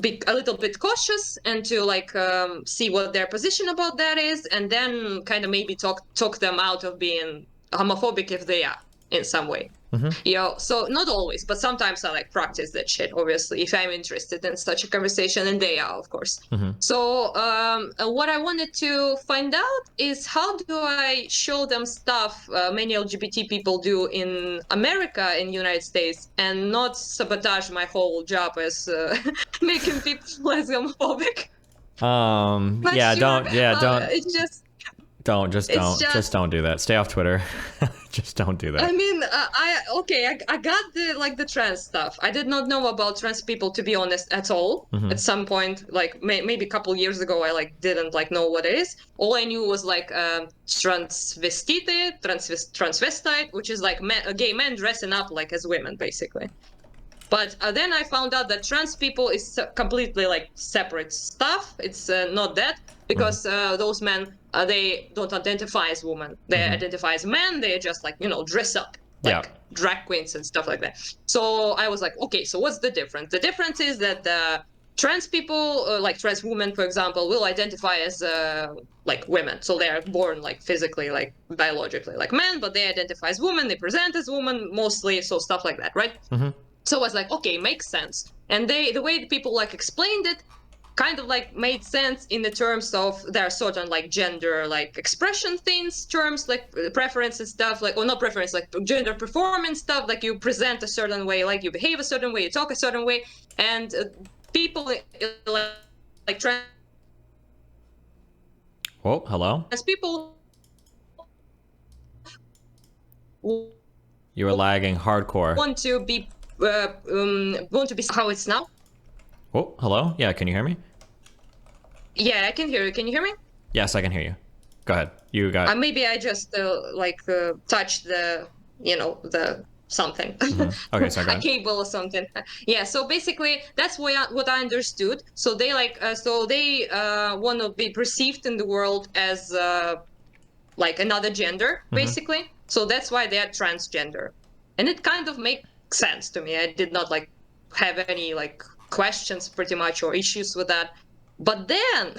Speaker 1: be a little bit cautious and to like see what their position about that is, and then kind of maybe talk them out of being homophobic if they are in some way. You know, so not always, but sometimes I like practice that shit, obviously, if I'm interested in such a conversation, and they are, of course. So what I wanted to find out is how do I show them stuff many LGBT people do in America, in United States, and not sabotage my whole job as making people less homophobic.
Speaker 2: Yeah,
Speaker 1: sure.
Speaker 2: don't.
Speaker 1: It's just
Speaker 2: Just don't do that. Stay off Twitter. Just don't do that.
Speaker 1: I mean, I got the trans stuff. I did not know about trans people, to be honest, at all. At some point, like maybe a couple years ago, I like didn't like know what it is. All I knew was like transvestite, which is like gay men dressing up like as women, basically. But then I found out that trans people is completely like separate stuff. It's not that, because those men, they don't identify as women. They identify as men. They just like, you know, dress up like drag queens and stuff like that. So I was like, okay, so what's the difference? The difference is that trans people, like trans women, for example, will identify as like women. So they are born like physically, like biologically like men, but they identify as women. They present as women mostly. So stuff like that, right? So I was like, okay, makes sense. And the way people like explained it kind of like made sense in the terms of there are certain like gender like expression things, terms like preference and stuff, like, or not preference, like gender performance stuff, like you present a certain way, like you behave a certain way, you talk a certain way, and people like trans
Speaker 2: hello?
Speaker 1: people
Speaker 2: You were lagging hardcore.
Speaker 1: want to be how it's now.
Speaker 2: Oh, hello? Yeah, can you hear me?
Speaker 1: Yeah, I can hear you. Can you hear me?
Speaker 2: Yes, I can hear you. Go ahead. You got.
Speaker 1: Maybe I just touched the something,
Speaker 2: Okay, so go
Speaker 1: a
Speaker 2: ahead.
Speaker 1: cable or something. Yeah. So basically, that's what I understood. So they want to be perceived in the world as like another gender, basically. So that's why they're transgender, and it kind of makes sense to me. I did not like have any like questions, pretty much, or issues with that. But then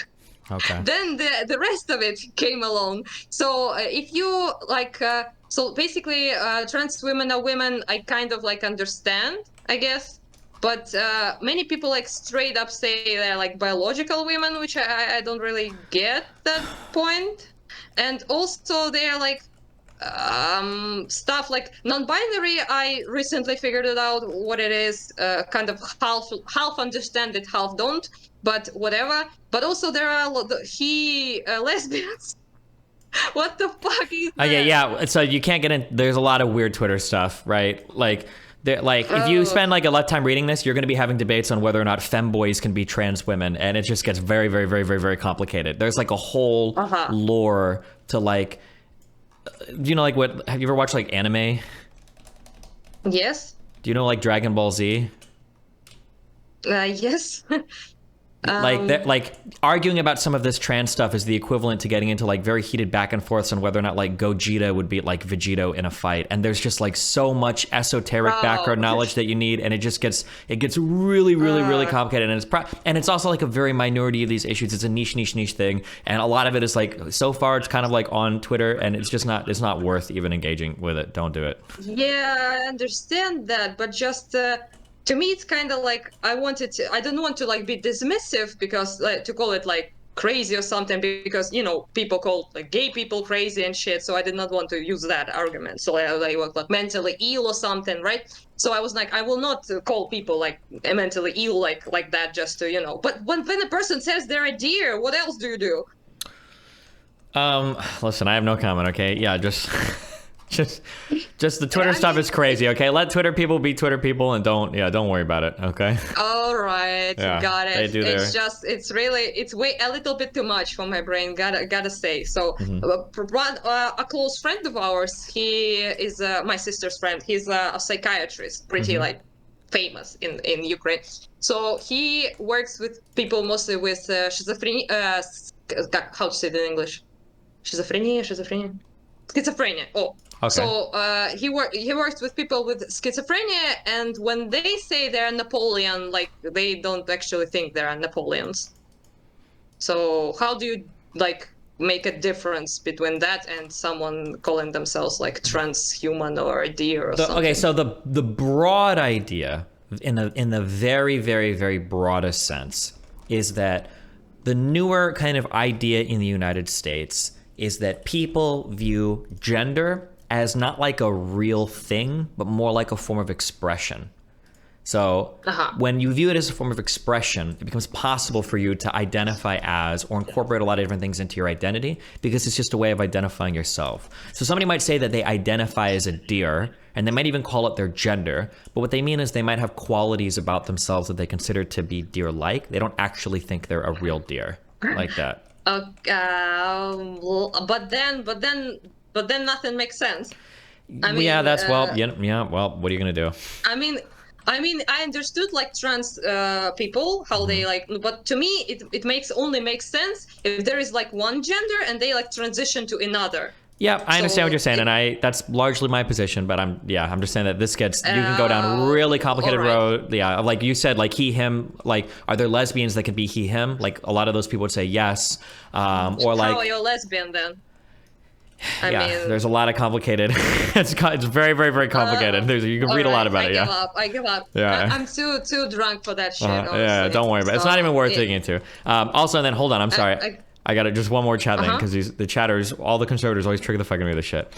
Speaker 2: Okay.
Speaker 1: then the rest of it came along. So if you like so basically trans women are women, I kind of like understand, I guess. But many people like straight up say they're like biological women, which I don't really get that point. And also they're like stuff like non-binary. I recently figured it out what it is, kind of half understand it, half don't, but whatever. But also there are lesbians. What the fuck is
Speaker 2: Okay,
Speaker 1: that?
Speaker 2: yeah. So you can't get in. There's a lot of weird Twitter stuff, right? Like if you
Speaker 1: Oh,
Speaker 2: spend like a lifetime reading this, you're going to be having debates on whether or not femboys can be trans women, and it just gets very, very, very, very, very complicated. There's like a whole
Speaker 1: uh-huh.
Speaker 2: lore to like, do you know like what? Have you ever watched like anime?
Speaker 1: Yes.
Speaker 2: Do you know like Dragon Ball Z?
Speaker 1: Yes.
Speaker 2: Like
Speaker 1: um
Speaker 2: that, like arguing about some of this trans stuff is the equivalent to getting into like very heated back and forths on whether or not like Gogeta would beat like Vegito in a fight. And there's just like so much esoteric
Speaker 1: oh
Speaker 2: background knowledge that you need, and it gets really, really, really
Speaker 1: uh,
Speaker 2: complicated. And and it's also like a very minority of these issues. It's a niche thing, and a lot of it is like so far it's kind of like on Twitter, and it's not worth even engaging with it. Don't do it.
Speaker 1: yeah, I understand that, but just to me it's kind of like I don't want to like be dismissive, because to call it like crazy or something, because people call like gay people crazy and shit, so I did not want to use that argument. So I was like mentally ill or something, right? So I was like, I will not call people like mentally ill like that, just to but when a person says they're a deer, what else do you do?
Speaker 2: Listen, I have no comment. Okay, yeah, just. Just, just the Twitter
Speaker 1: I
Speaker 2: stuff
Speaker 1: mean,
Speaker 2: is crazy. Okay, let Twitter people be Twitter people, and don't worry about it. Okay.
Speaker 1: all right,
Speaker 2: Yeah,
Speaker 1: got
Speaker 2: they
Speaker 1: it.
Speaker 2: do their.
Speaker 1: It's really, it's way a little bit too much for my brain. Gotta say. So, a close friend of ours, he is my sister's friend. He's a psychiatrist, pretty like famous in Ukraine. So he works with people mostly with schizophrenia. How to say it in English? Schizophrenia. Oh,
Speaker 2: Okay.
Speaker 1: so he works with people with schizophrenia, and when they say they're Napoleon, like they don't actually think they're Napoleons. So how do you like make a difference between that and someone calling themselves like transhuman or a deer or something?
Speaker 2: Okay, so the broad idea in the very, very, very broadest sense is that the newer kind of idea in the United States is that people view gender as not like a real thing, but more like a form of expression. So when you view it as a form of expression, it becomes possible for you to identify as or incorporate a lot of different things into your identity, because it's just a way of identifying yourself. So somebody might say that they identify as a deer, and they might even call it their gender, but what they mean is they might have qualities about themselves that they consider to be deer-like. They don't actually think they're a real deer like that.
Speaker 1: But then nothing makes sense. I mean,
Speaker 2: Yeah, that's yeah. Well, what are you gonna do?
Speaker 1: I mean, I understood like trans people, how they like, but to me, it only makes sense if there is like one gender and they like transition to another.
Speaker 2: Yeah, I understand what
Speaker 1: So
Speaker 2: you're saying, and that's largely my position. But I'm just saying that this gets you can go down really complicated
Speaker 1: all right.
Speaker 2: road. Yeah, like you said, like he, him. Like, are there lesbians that could be he, him? Like a lot of those people would say yes, or like
Speaker 1: How are you a lesbian then? I
Speaker 2: yeah,
Speaker 1: mean,
Speaker 2: there's a lot of complicated. It's very, very, very complicated. You can read a lot about it. Yeah.
Speaker 1: I give up.
Speaker 2: Yeah.
Speaker 1: I'm too drunk for that shit. Honestly.
Speaker 2: Yeah, don't worry about it. It's not even worth digging into. Also, and then hold on, I'm sorry. I got just one more chat thing, because the chatters, all the conservatives always trigger the fucking me with this shit.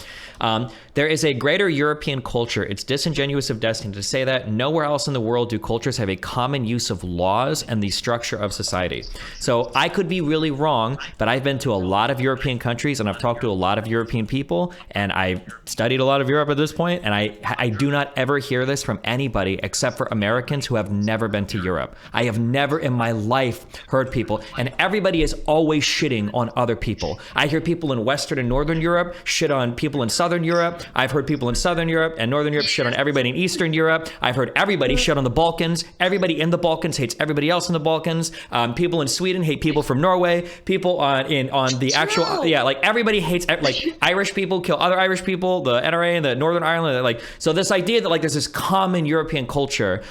Speaker 2: There is a greater European culture. It's disingenuous of Destiny to say that nowhere else in the world do cultures have a common use of laws and the structure of society. So I could be really wrong, but I've been to a lot of European countries, and I've talked to a lot of European people, and I've studied a lot of Europe at this point, and I do not ever hear this from anybody except for Americans who have never been to Europe. I have never in my life heard people, and everybody is always shitting on other people. I hear people in Western and Northern Europe shit on people in Southern Europe. I've heard people in Southern Europe and Northern Europe shit on everybody in Eastern Europe. I've heard everybody shit on the Balkans. Everybody in the Balkans hates everybody else in the Balkans. People in Sweden hate people from Norway. People on the actual, yeah, like everybody hates, like Irish people kill other Irish people, the NRA and the Northern Ireland, like, so this idea that like there's this common European culture,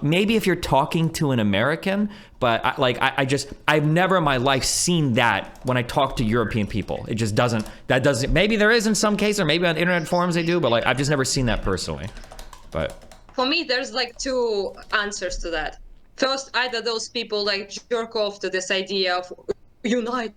Speaker 2: maybe if you're talking to an American, but I've never in my life seen that when I talk to European people. It just doesn't, maybe there is in some cases, or maybe on internet forums they do, but like I've just never seen that personally. But
Speaker 1: for me, there's like two answers to that. First, either those people like jerk off to this idea of united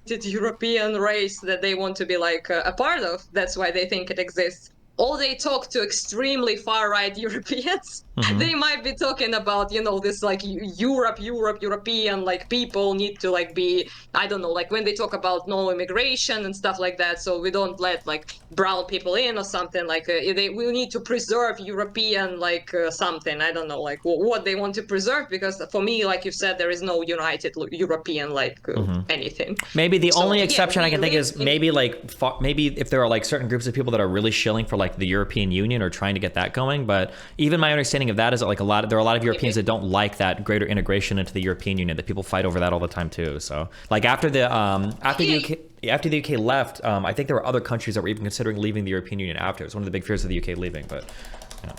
Speaker 1: European race that they want to be like a part of. That's why they think it exists. Or they talk to extremely far-right Europeans. They might be talking about, you know, this like European like people need to like be, I don't know, like when they talk about no immigration and stuff like that, so we don't let like brown people in or something, like we need to preserve European like something, I don't know, like what they want to preserve, because for me, like you said, there is no united European like anything.
Speaker 2: Maybe the only exception I can think is maybe if there are like certain groups of people that are really shilling for like the European Union or trying to get that going, but even my understanding of that is that like there are a lot of Europeans that don't like that greater integration into the European Union, that people fight over that all the time too. So like after the UK left, I think there were other countries that were even considering leaving the European Union after. It was one of the big fears of the UK leaving, but yeah.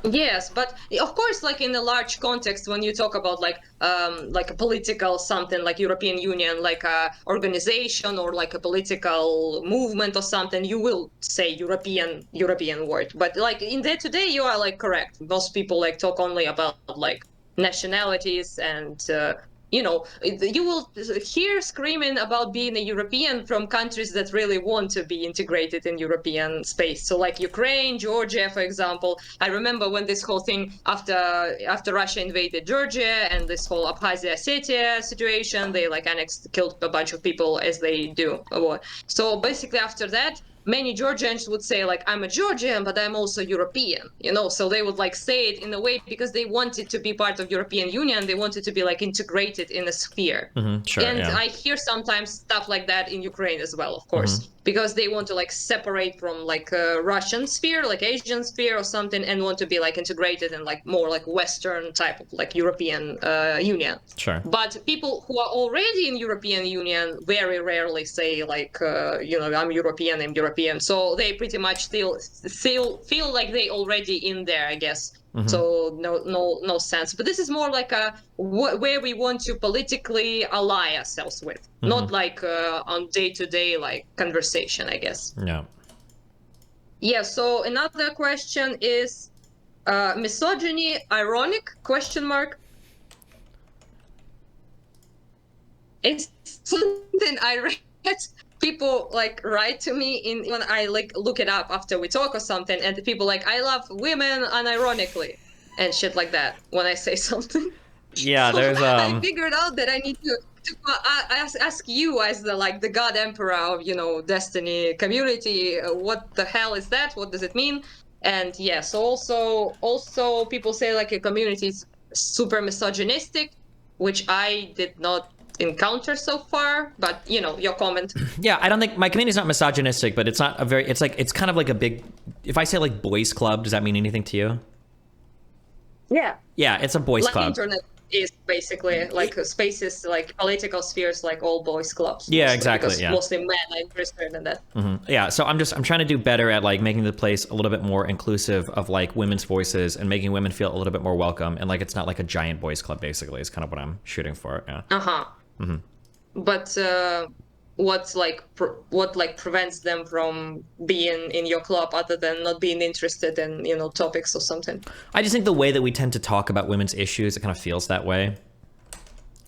Speaker 1: Yes, but of course, like in a large context, when you talk about like a political something like European Union, like a organization or like a political movement or something, you will say European word. But like in day to day, you are like correct. Most people like talk only about like nationalities and you know, you will hear screaming about being a European from countries that really want to be integrated in European space. So like Ukraine, Georgia, for example. I remember when this whole thing after Russia invaded Georgia and this whole Abkhazia Ossetia situation, they like killed a bunch of people as they do. So basically after that, many Georgians would say like, I'm a Georgian, but I'm also European, you know, so they would like say it in a way because they wanted to be part of European Union. They wanted to be like integrated in a sphere.
Speaker 2: Sure,
Speaker 1: and
Speaker 2: yeah.
Speaker 1: I hear sometimes stuff like that in Ukraine as well, of course, because they want to like separate from like a Russian sphere, like Asian sphere or something, and want to be like integrated in like more like Western type of like European Union.
Speaker 2: Sure.
Speaker 1: But people who are already in European Union very rarely say like, you know, I'm European. So they pretty much still feel like they already in there, I guess. So no sense. But this is more like where we want to politically ally ourselves with, not like on day-to-day like conversation, I guess.
Speaker 2: Yeah.
Speaker 1: Yeah. So another question is misogyny ironic ? It's something I read. People like write to me when I like look it up after we talk or something, and the people like, I love women unironically and shit like that when I say something.
Speaker 2: Yeah, there's
Speaker 1: I figured out that I need to ask you as the god emperor of, you know, Destiny community, what the hell is that? What does it mean? And yes, also people say like a community is super misogynistic, which I did not encounter so far, but you know, your comment.
Speaker 2: Yeah, I don't think my community is not misogynistic, but it's not a very, it's kind of like a big, if I say like boys club, does that mean anything to you? Yeah, it's a boys
Speaker 1: like
Speaker 2: club.
Speaker 1: Internet is basically like spaces, like political spheres, like all boys clubs.
Speaker 2: Yeah,
Speaker 1: mostly,
Speaker 2: exactly. Yeah,
Speaker 1: mostly men are interested in that.
Speaker 2: Yeah, so I'm trying to do better at like making the place a little bit more inclusive of like women's voices and making women feel a little bit more welcome, and like it's not like a giant boys club. Basically, is kind of what I'm shooting for. Yeah.
Speaker 1: But what prevents them from being in your club other than not being interested in, you know, topics or something?
Speaker 2: I just think the way that we tend to talk about women's issues, it kind of feels that way.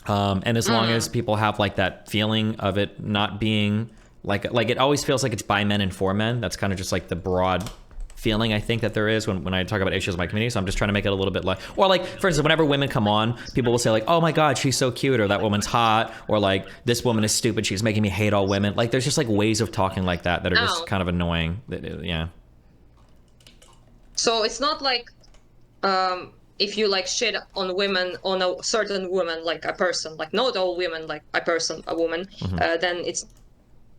Speaker 2: And as long as people have like that feeling of it not being like it always feels like it's by men and for men. That's kind of just like the broad feeling I think that there is when I talk about issues in my community. So I'm just trying to make it a little bit like, or like, for instance, whenever women come on, people will say like, oh my God, she's so cute, or that woman's hot, or like, this woman is stupid, she's making me hate all women. Like there's just like ways of talking like that are just kind of annoying. Yeah.
Speaker 1: So it's not like if you like shit on women, on a certain woman, like a person, like not all women, like a person, a woman, then it's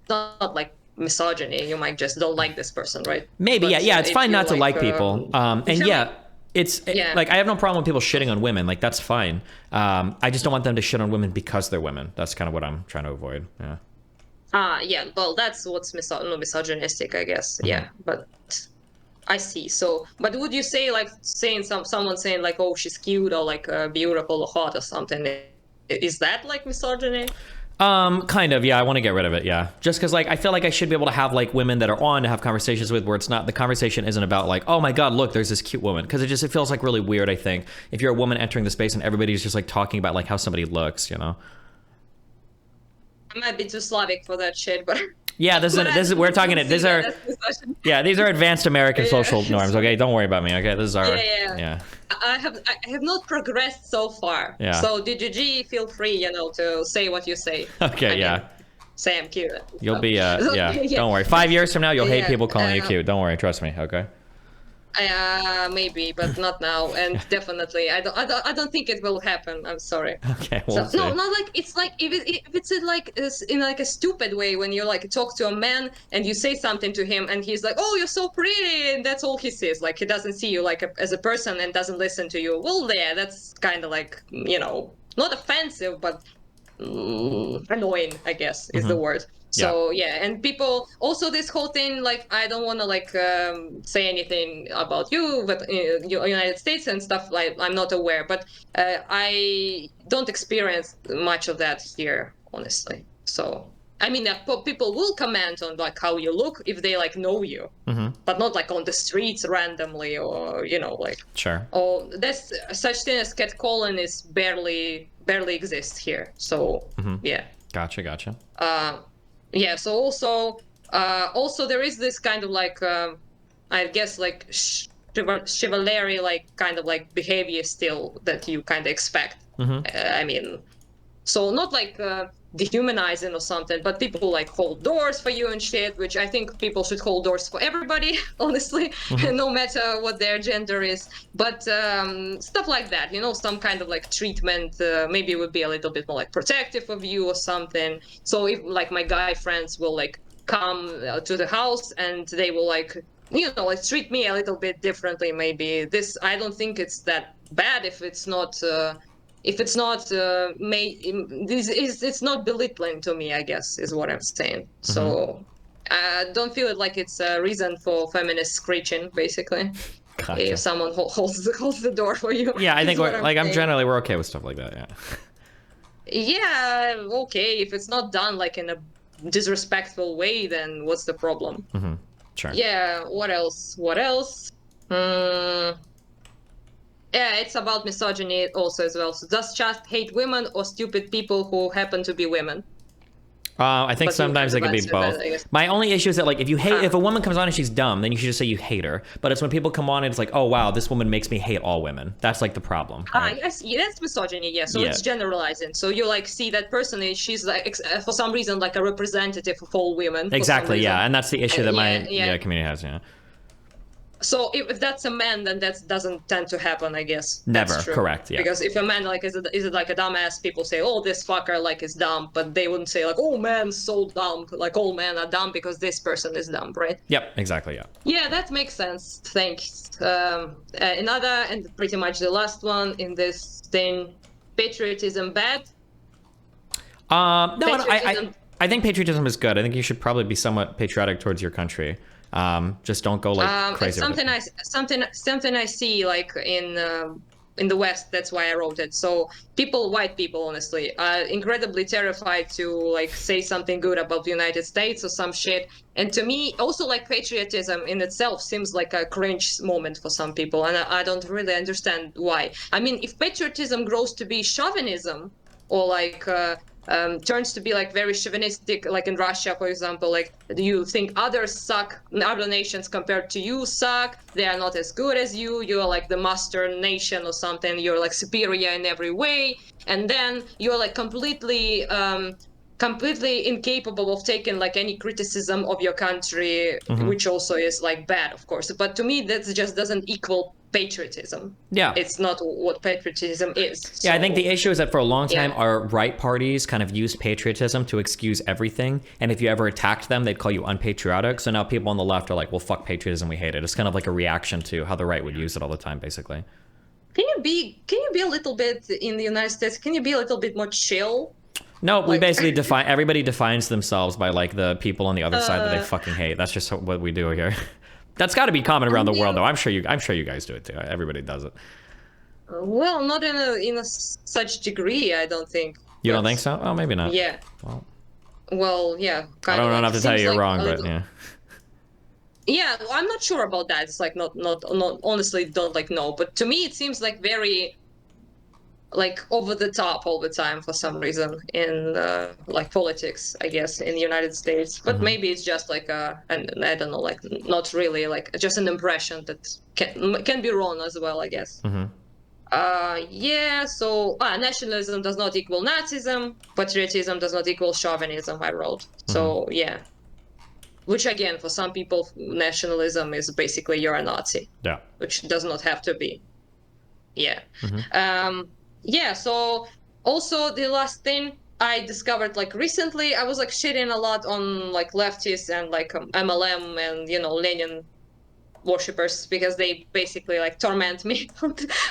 Speaker 1: not like misogyny. You might just don't like this person, right?
Speaker 2: Maybe,
Speaker 1: But
Speaker 2: yeah, it's
Speaker 1: if
Speaker 2: fine
Speaker 1: you
Speaker 2: not to like
Speaker 1: like,
Speaker 2: people.
Speaker 1: if
Speaker 2: And
Speaker 1: you
Speaker 2: yeah,
Speaker 1: like, yeah.
Speaker 2: like I have no problem with people shitting on women. Like that's fine. I just don't want them to shit on women because they're women. That's kind of what I'm trying to avoid. Yeah.
Speaker 1: Yeah, well, that's what's misogynistic, I guess. Yeah, but I see. So, but would you say like saying someone saying like, oh, she's cute or like beautiful or hot or something? Is that like misogyny?
Speaker 2: Kind of, yeah. I want to get rid of it, yeah. Just because, like, I feel like I should be able to have like women that are on to have conversations with, where it's not the conversation isn't about like, oh my god, look, there's this cute woman, because it feels like really weird. I think if you're a woman entering the space and everybody's just like talking about like how somebody looks, you know.
Speaker 1: I might be too Slavic for that shit, but
Speaker 2: Yeah,
Speaker 1: but I
Speaker 2: we're talking.
Speaker 1: don't see
Speaker 2: These
Speaker 1: that
Speaker 2: are
Speaker 1: as misogyny.
Speaker 2: yeah, these are advanced American
Speaker 1: Yeah,
Speaker 2: social norms. Okay, don't worry about me. Okay, this is
Speaker 1: yeah,
Speaker 2: our
Speaker 1: yeah.
Speaker 2: yeah,
Speaker 1: I have not progressed so far.
Speaker 2: yeah.
Speaker 1: So DGG, feel free, to say what you say.
Speaker 2: Okay,
Speaker 1: I
Speaker 2: yeah.
Speaker 1: mean, say I'm cute.
Speaker 2: You'll
Speaker 1: So,
Speaker 2: be
Speaker 1: so,
Speaker 2: yeah.
Speaker 1: yeah,
Speaker 2: Don't worry. 5 years from now, you'll hate
Speaker 1: yeah.
Speaker 2: people calling you cute. Don't worry. Trust me. Okay.
Speaker 1: Maybe, but not now, and definitely, I don't think it will happen. I'm sorry.
Speaker 2: Okay, we'll
Speaker 1: So no,
Speaker 2: see.
Speaker 1: not like it's like if it's in like a stupid way when you like talk to a man and you say something to him and he's like, oh, you're so pretty, and that's all he sees. Like he doesn't see you like as a person and doesn't listen to you. Well, yeah, that's kind of like not offensive, but annoying, I guess is the word.
Speaker 2: Yeah.
Speaker 1: So yeah, and people also this whole thing, like I don't want to like say anything about you, but United States and stuff, like I'm not aware, but I don't experience much of that here, honestly. So I mean, people will comment on like how you look if they like know you, but not like on the streets randomly, or like.
Speaker 2: Sure.
Speaker 1: Oh, there's such thing as catcalling is barely exists here. So yeah.
Speaker 2: Gotcha.
Speaker 1: Yeah. So also there is this kind of like I guess like chivalry like kind of like behavior still that you kind of expect. I mean, so not like dehumanizing or something, but people like hold doors for you and shit, which I think people should hold doors for everybody, honestly, no matter what their gender is. But stuff like that, some kind of like treatment, maybe would be a little bit more like protective of you or something. So if like my guy friends will like come to the house and they will like like treat me a little bit differently, maybe this, I don't think it's that bad if it's not it's not belittling to me, I guess, is what I'm saying. So I don't feel it like it's a reason for feminist screeching, basically.
Speaker 2: Gotcha.
Speaker 1: If someone holds the door for you.
Speaker 2: Yeah, I think
Speaker 1: we're
Speaker 2: okay with stuff like that. Yeah.
Speaker 1: Yeah, okay. If it's not done like in a disrespectful way, then what's the problem?
Speaker 2: Sure.
Speaker 1: Yeah. What else? Yeah, it's about misogyny also as well. So does just hate women or stupid people who happen to be women?
Speaker 2: I think
Speaker 1: But you
Speaker 2: sometimes it
Speaker 1: kind
Speaker 2: can
Speaker 1: of
Speaker 2: be
Speaker 1: answered
Speaker 2: both.
Speaker 1: that, I guess.
Speaker 2: My only issue is that like if a woman comes on and she's dumb, then you should just say you hate her. But it's when people come on and it's like, oh wow, this woman makes me hate all women. That's like the problem. Right?
Speaker 1: Yes, yeah, that's misogyny. Yeah, so
Speaker 2: Yeah.
Speaker 1: it's generalizing. So you like see that person and she's like for some reason like a representative of all women. for some
Speaker 2: Exactly.
Speaker 1: reason.
Speaker 2: Yeah, and that's the issue that my
Speaker 1: Yeah.
Speaker 2: community has. Yeah.
Speaker 1: So if that's a man, then that doesn't tend to happen, I guess.
Speaker 2: Never.
Speaker 1: That's true.
Speaker 2: Correct. Yeah.
Speaker 1: Because if a man like is it like a dumbass, people say, "Oh, this fucker like is dumb," but they wouldn't say like, "Oh, man's so dumb." Like all men are dumb because this person is dumb, right?
Speaker 2: Yep. Exactly. Yeah.
Speaker 1: Yeah, that makes sense. Thanks. Another and pretty much the last one in this thing: patriotism bad.
Speaker 2: No,
Speaker 1: Patriotism.
Speaker 2: I think patriotism is good. I think you should probably be somewhat patriotic towards your country. Just don't go like crazy.
Speaker 1: It's something I see like in the West. That's why I wrote it. So white people, honestly, are incredibly terrified to like say something good about the United States or some shit. And to me, also like patriotism in itself seems like a cringe moment for some people, and I don't really understand why. I mean, if patriotism grows to be chauvinism or like turns to be like very chauvinistic, like in Russia, for example, like you think others suck, other nations compared to you suck, they are not as good as you're like the master nation or something, you're like superior in every way, and then you're like completely completely incapable of taking like any criticism of your country, which also is like bad, of course. But to me, that just doesn't equal patriotism.
Speaker 2: Yeah.
Speaker 1: It's not what patriotism is.
Speaker 2: Yeah, I think the issue is that for a long time,
Speaker 1: yeah.
Speaker 2: our right parties kind of used patriotism to excuse everything. And if you ever attacked them, they'd call you unpatriotic. So now people on the left are like, well, fuck patriotism, we hate it. It's kind of like a reaction to how the right would use it all the time, basically.
Speaker 1: Can you be a little bit in the United States? Can you be a little bit more chill?
Speaker 2: No, we basically define, everybody defines themselves by like the people on the other side that they fucking hate. That's just what we do here. That's got to be common around the world, though. I'm sure you guys do it too. Everybody does it.
Speaker 1: Well, not in a such degree, I don't think.
Speaker 2: You don't think so? Oh, maybe not.
Speaker 1: Yeah. Well, yeah.
Speaker 2: I don't know enough to tell you you're wrong, but yeah.
Speaker 1: Yeah, I'm not sure about that. It's like not honestly don't like know, but to me it seems like very like over the top all the time for some reason in like politics, I guess, in the United States. But maybe it's just like and I don't know, like not really like just an impression that can be wrong as well, I guess. Yeah, so nationalism does not equal Nazism, patriotism does not equal chauvinism, I wrote. So yeah. Which again, for some people, nationalism is basically you're a Nazi.
Speaker 2: Yeah.
Speaker 1: Which does not have to be. Yeah. Yeah, so also the last thing I discovered like recently, I was like shitting a lot on like leftists and like MLM and, you know, Lenin worshippers because they basically like torment me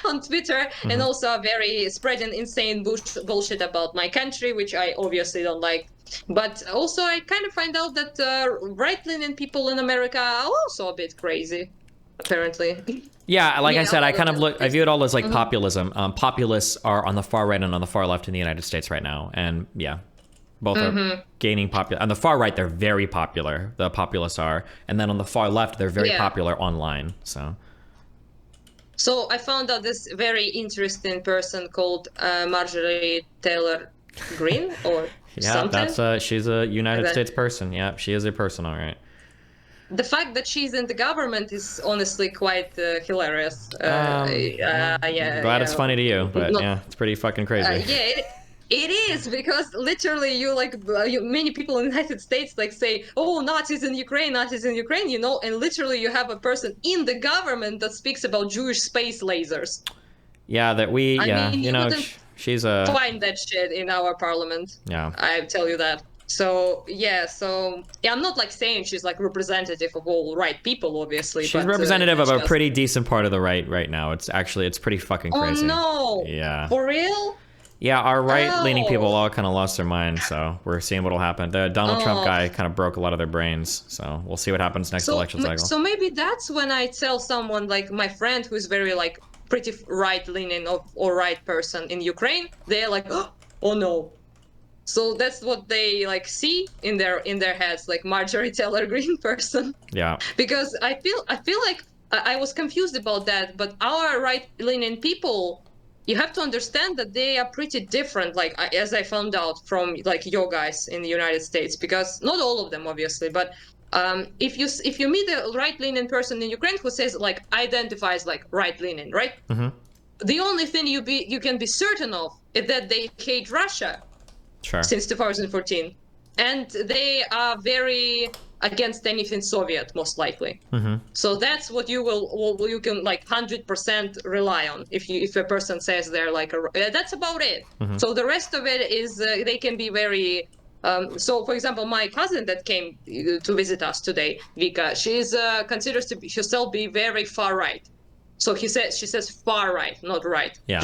Speaker 1: on Twitter and also are very spreading insane bullshit about my country, which I obviously don't like. But also I kind of find out that right-leaning people in America are also a bit crazy, apparently.
Speaker 2: Yeah, like I said, I kind of I view it all as like populism. Populists are on the far right and on the far left in the United States right now. And yeah, both are gaining popular. On the far right, they're very popular. The populists are. And then on the far left, they're very popular online. So
Speaker 1: I found out this very interesting person called Marjorie Taylor Greene or something.
Speaker 2: That's she's a United States person. Yeah, she is a person, all right.
Speaker 1: The fact that she's in the government is honestly quite hilarious.
Speaker 2: Glad it's funny to you, but yeah, it's pretty fucking crazy.
Speaker 1: It is, because literally you like many people in the United States like say, oh, Nazis in Ukraine, you know, and literally you have a person in the government that speaks about Jewish space lasers.
Speaker 2: Yeah, that we, you know, she's a...
Speaker 1: find that shit in our parliament.
Speaker 2: Yeah.
Speaker 1: I tell you that. So, yeah, I'm not like saying she's like representative of all right people, obviously.
Speaker 2: She's representative of a pretty decent part of the right now. It's pretty fucking crazy.
Speaker 1: Oh, no.
Speaker 2: Yeah.
Speaker 1: For real?
Speaker 2: Yeah, our right-leaning people all kind of lost their minds, so we're seeing what'll happen. The Donald Trump guy kind of broke a lot of their brains, so we'll see what happens next election cycle.
Speaker 1: So maybe that's when I tell someone, like my friend who's very like pretty right-leaning or right person in Ukraine, they're like, oh no. So that's what they like see in their heads, like Marjorie Taylor Greene person.
Speaker 2: Yeah.
Speaker 1: Because I feel like I was confused about that, but our right-leaning people, you have to understand that they are pretty different, like as I found out from like your guys in the United States, because not all of them obviously, but if you meet a right-leaning person in Ukraine who says like identifies like right-leaning, right? The only thing you can be certain of is that they hate Russia.
Speaker 2: Sure.
Speaker 1: Since 2014, and they are very against anything Soviet, most likely. So that's what you can like 100% rely on if a person says they're like that's about it. So the rest of it is they can be very. So for example, my cousin that came to visit us today, Vika, she's considers to be herself be very far right. So she says far right, not right.
Speaker 2: Yeah.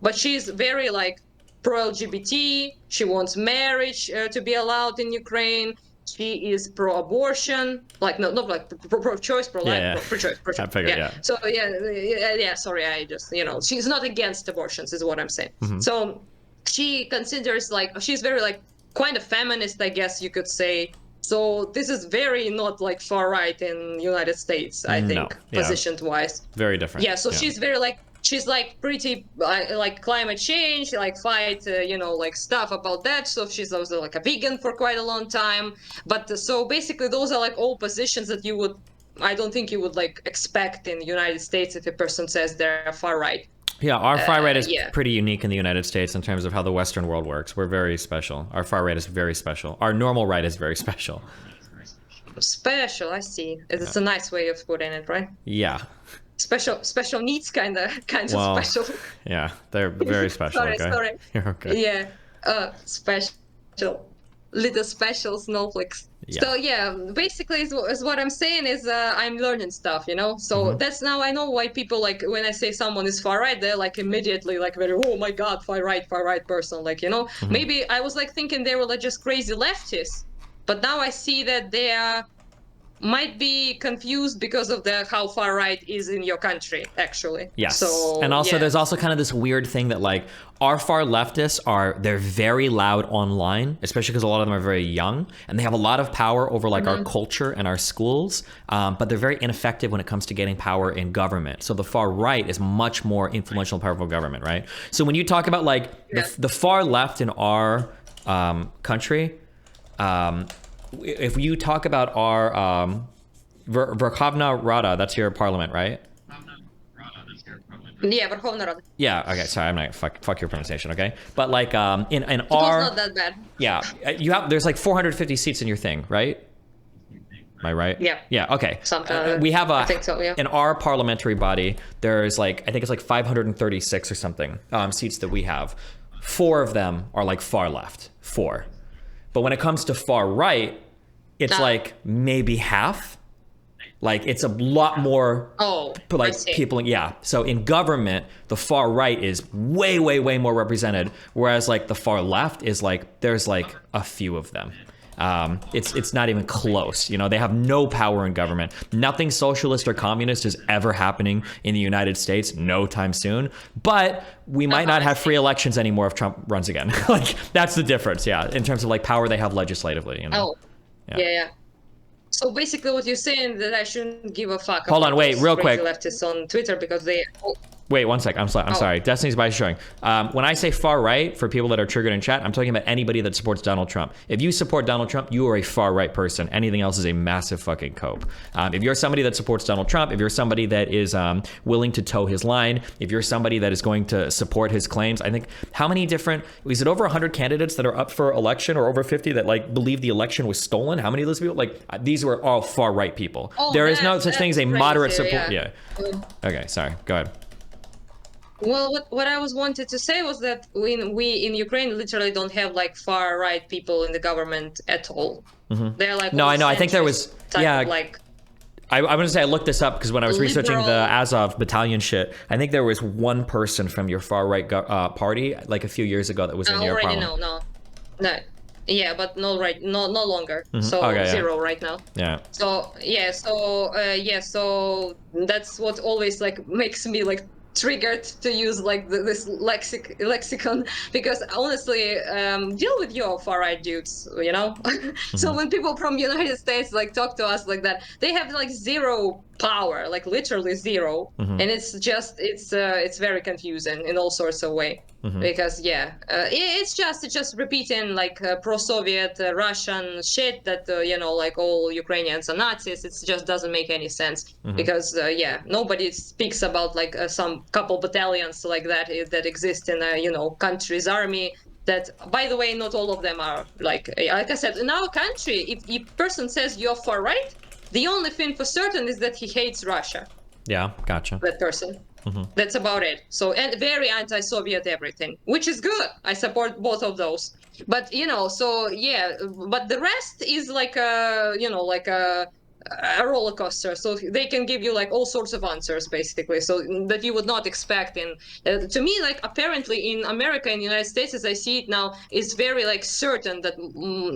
Speaker 1: But she's very like pro-LGBT, she wants marriage to be allowed in Ukraine, she is pro-abortion, like not like pro-choice, pro-life, pro-choice.
Speaker 2: I figured, yeah.
Speaker 1: So sorry, I just, you know, she's not against abortions is what I'm saying. So she considers like, she's very like, quite a feminist, I guess you could say. So this is very not like far right in United States, I think, positioned-wise.
Speaker 2: Very different.
Speaker 1: Yeah, so she's very like, she's like pretty like climate change, like fight, you know, like stuff about that. So she's also like a vegan for quite a long time. But so basically those are like all positions that I don't think you would like expect in the United States if a person says they're far right.
Speaker 2: Yeah, our far right is
Speaker 1: Yeah.
Speaker 2: pretty unique in the United States in terms of how the Western world works. We're very special. Our far right is very special. Our normal right is very special.
Speaker 1: Special, I see. It's a nice way of putting it, right?
Speaker 2: Yeah.
Speaker 1: Special needs kind of
Speaker 2: Well,
Speaker 1: special.
Speaker 2: yeah, they're very special,
Speaker 1: Sorry,
Speaker 2: okay?
Speaker 1: sorry.
Speaker 2: You're okay.
Speaker 1: Yeah, special, little special snowflakes.
Speaker 2: Yeah.
Speaker 1: So yeah, basically is what I'm saying is I'm learning stuff, you know. So that's now I know why people like when I say someone is far right, they're like immediately like very oh my god far right person, like you know. Maybe I was like thinking they were like just crazy leftists, but now I see that they are might be confused because of the how far right is in your country actually.
Speaker 2: Yes.
Speaker 1: So
Speaker 2: And also
Speaker 1: yeah.
Speaker 2: there's also kind of this weird thing that like our far leftists they're very loud online, especially because a lot of them are very young and they have a lot of power over like our culture and our schools. But they're very ineffective when it comes to getting power in government. So the far right is much more influential and powerful government, right? So when you talk about like the far left in our country, if you talk about our Verkhovna Rada, that's your parliament, right?
Speaker 1: Yeah, Верховна Рада.
Speaker 2: Yeah. Okay. Sorry, I'm not fuck your pronunciation. Okay, but like in
Speaker 1: It was
Speaker 2: our
Speaker 1: not that bad.
Speaker 2: yeah, there's like 450 seats in your thing, right? Am I right?
Speaker 1: Yeah.
Speaker 2: Yeah. Okay.
Speaker 1: Something
Speaker 2: We have
Speaker 1: I think so, yeah.
Speaker 2: in our parliamentary body. There's like I think it's like 536 or something seats that we have. 4 of them are like far left. 4. But when it comes to far right, it's like maybe half. Like it's a lot more like people. Yeah. So in government, the far right is way, way, way more represented. Whereas like the far left is like, there's like a few of them. It's not even close. You know, they have no power in government. Nothing socialist or communist is ever happening in the United States no time soon. But we might not have free elections anymore if Trump runs again. Like that's the difference. Yeah. In terms of like power they have legislatively, you know?
Speaker 1: Yeah. So basically what you're saying that I shouldn't give a fuck
Speaker 2: Hold
Speaker 1: about
Speaker 2: on, wait,
Speaker 1: those
Speaker 2: real
Speaker 1: crazy
Speaker 2: quick.
Speaker 1: leftists on Twitter because they
Speaker 2: Wait, one sec. I'm sorry. Destiny's by showing. When I say far right, for people that are triggered in chat, I'm talking about anybody that supports Donald Trump. If you support Donald Trump, you are a far right person. Anything else is a massive fucking cope. If you're somebody that supports Donald Trump, if you're somebody that is willing to toe his line, if you're somebody that is going to support his claims, I think how many different, is it over 100 candidates that are up for election or over 50 that like believe the election was stolen? How many of those people? Like these were all far right people. There is no such thing as a moderate support. Yeah. Okay, sorry. Go ahead.
Speaker 1: Well, what I was wanted to say was that we in Ukraine literally don't have like far right people in the government at all. They're like
Speaker 2: no, I know. I think there was
Speaker 1: like
Speaker 2: I'm gonna say I looked this up because when I was researching the
Speaker 1: liberal-
Speaker 2: Azov battalion shit, I think there was one person from your far right party like a few years ago that was in your parliament.
Speaker 1: No. Yeah, but no longer. So
Speaker 2: Okay, yeah.
Speaker 1: 0 right now.
Speaker 2: Yeah.
Speaker 1: So so that's what always like makes me like triggered to use like this lexicon because honestly deal with your far right dudes, you know. So when people from United States like talk to us like that, they have like 0 power, like literally 0, and it's very confusing in all sorts of way. Because it's just repeating like pro-Soviet Russian shit that you know, like all Ukrainians are Nazis. It just doesn't make any sense because nobody speaks about like some couple battalions like that exist in a country's army. That, by the way, not all of them are like I said, in our country, if a person says you're far right, the only thing for certain is that he hates Russia.
Speaker 2: Yeah, gotcha.
Speaker 1: That person. That's about it. So, and very anti-Soviet everything, which is good. I support both of those. But but the rest is like a roller coaster. So they can give you like all sorts of answers basically, so that you would not expect. And to me, like apparently in America, in the United States, as I see it now, is very like certain that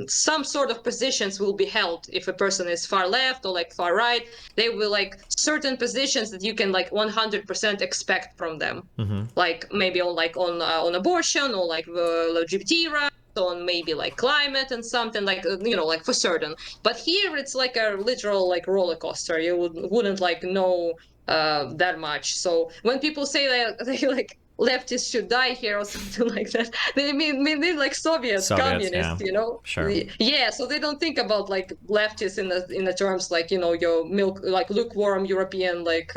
Speaker 1: some sort of positions will be held if a person is far left or like far right. They will like certain positions that you can like 100% expect from them, like maybe on abortion or like LGBT rights, on maybe like climate and something like like for certain. But here it's like a literal like roller coaster. You wouldn't like know that much. So when people say that they like leftists should die here or something like that. They mean like Soviets,
Speaker 2: Soviets,
Speaker 1: communists,
Speaker 2: yeah.
Speaker 1: you know.
Speaker 2: Sure.
Speaker 1: Yeah, so they don't think about like leftists in the terms like, you know, your milk like lukewarm European like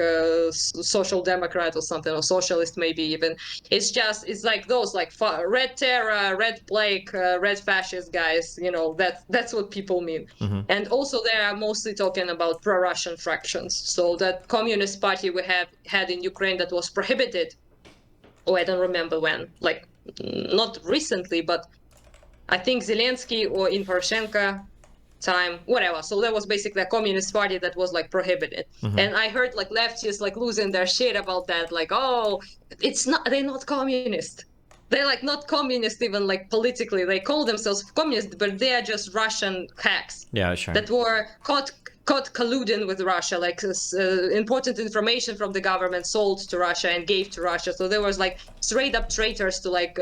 Speaker 1: social democrat or something, or socialist maybe even. It's like those like red terror, red plague, red fascist guys, you know. That's what people mean. And also they are mostly talking about pro-Russian fractions. So that communist party we have had in Ukraine that was prohibited, oh, I don't remember when, like not recently, but I think Zelensky or in Poroshenko time, whatever. So there was basically a communist party that was like prohibited. And I heard like leftists like losing their shit about that, like, oh, they're not communist. They're like not communist even like politically. They call themselves communist, but they are just Russian hacks
Speaker 2: Yeah, sure.
Speaker 1: that were caught colluding with Russia, like important information from the government sold to Russia and gave to Russia. So there was like straight up traitors to like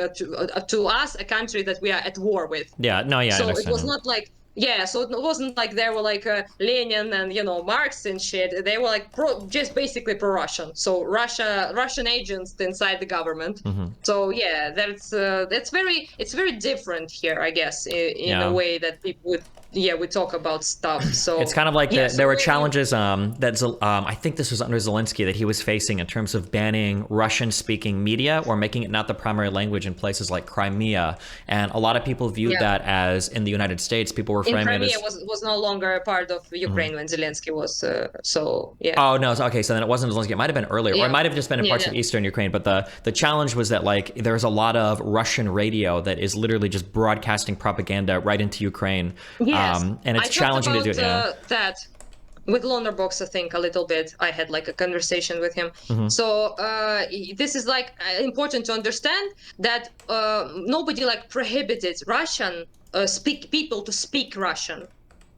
Speaker 1: to us, a country that we are at war with.
Speaker 2: Yeah, no, yeah, I
Speaker 1: So it
Speaker 2: understand
Speaker 1: was
Speaker 2: that.
Speaker 1: not like, yeah, so it wasn't like there were like Lenin and, you know, Marx and shit. They were like just basically pro-Russian. So Russian agents inside the government. So yeah, it's very different here, I guess, in a
Speaker 2: Yeah.
Speaker 1: way that people would, yeah, we talk about stuff.
Speaker 2: It's
Speaker 1: So
Speaker 2: kind of like
Speaker 1: yeah,
Speaker 2: there
Speaker 1: so
Speaker 2: were challenges I think this was under Zelensky that he was facing in terms of banning Russian-speaking media or making it not the primary language in places like Crimea. And a lot of people viewed
Speaker 1: yeah.
Speaker 2: that as, in the United States, people were
Speaker 1: In
Speaker 2: framing it
Speaker 1: Crimea
Speaker 2: as...
Speaker 1: was no longer a part of Ukraine when Zelensky was. So yeah.
Speaker 2: Oh, no. Okay, so then it wasn't Zelensky. It might have been earlier, or it
Speaker 1: Yeah.
Speaker 2: might have just been in
Speaker 1: Yeah,
Speaker 2: parts
Speaker 1: yeah.
Speaker 2: of Eastern Ukraine. But the challenge was that, like, there's a lot of Russian radio that is literally just broadcasting propaganda right into Ukraine.
Speaker 1: Yes,
Speaker 2: And it's
Speaker 1: I talked
Speaker 2: challenging to
Speaker 1: about
Speaker 2: do it, yeah.
Speaker 1: that with Lonerbox, I think, a little bit. I had like a conversation with him. So this is like important to understand that nobody like prohibited Russian speak people to speak Russian.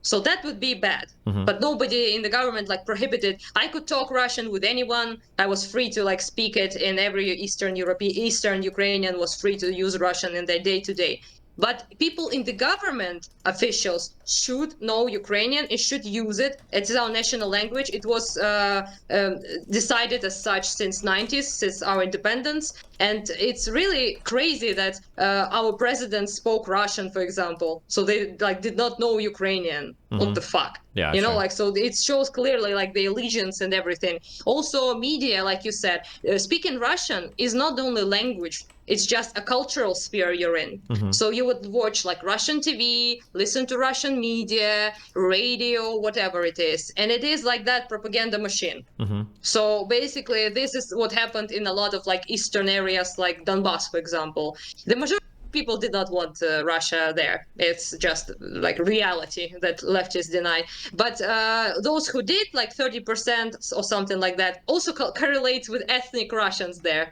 Speaker 1: So that would be bad. But nobody in the government like prohibited. I could talk Russian with anyone. I was free to like speak it, and every Eastern Ukrainian was free to use Russian in their day to day. But people in the government, officials, should know Ukrainian and should use it. It is our national language. It was decided as such since 90s, since our independence. And it's really crazy that our president spoke Russian, for example. So they like did not know Ukrainian. What the fuck?
Speaker 2: Yeah,
Speaker 1: You know,
Speaker 2: sure.
Speaker 1: like, so it shows clearly like the allegiance and everything. Also, media, like you said, speaking Russian is not the only language. It's just a cultural sphere you're in. So you would watch like Russian TV, listen to Russian media, radio, whatever it is. And it is like that propaganda machine. So basically, this is what happened in a lot of like Eastern areas, like Donbass, for example. The majority of people did not want Russia there. It's just like reality that leftists deny. But those who did, like 30% or something like that, also correlates with ethnic Russians there.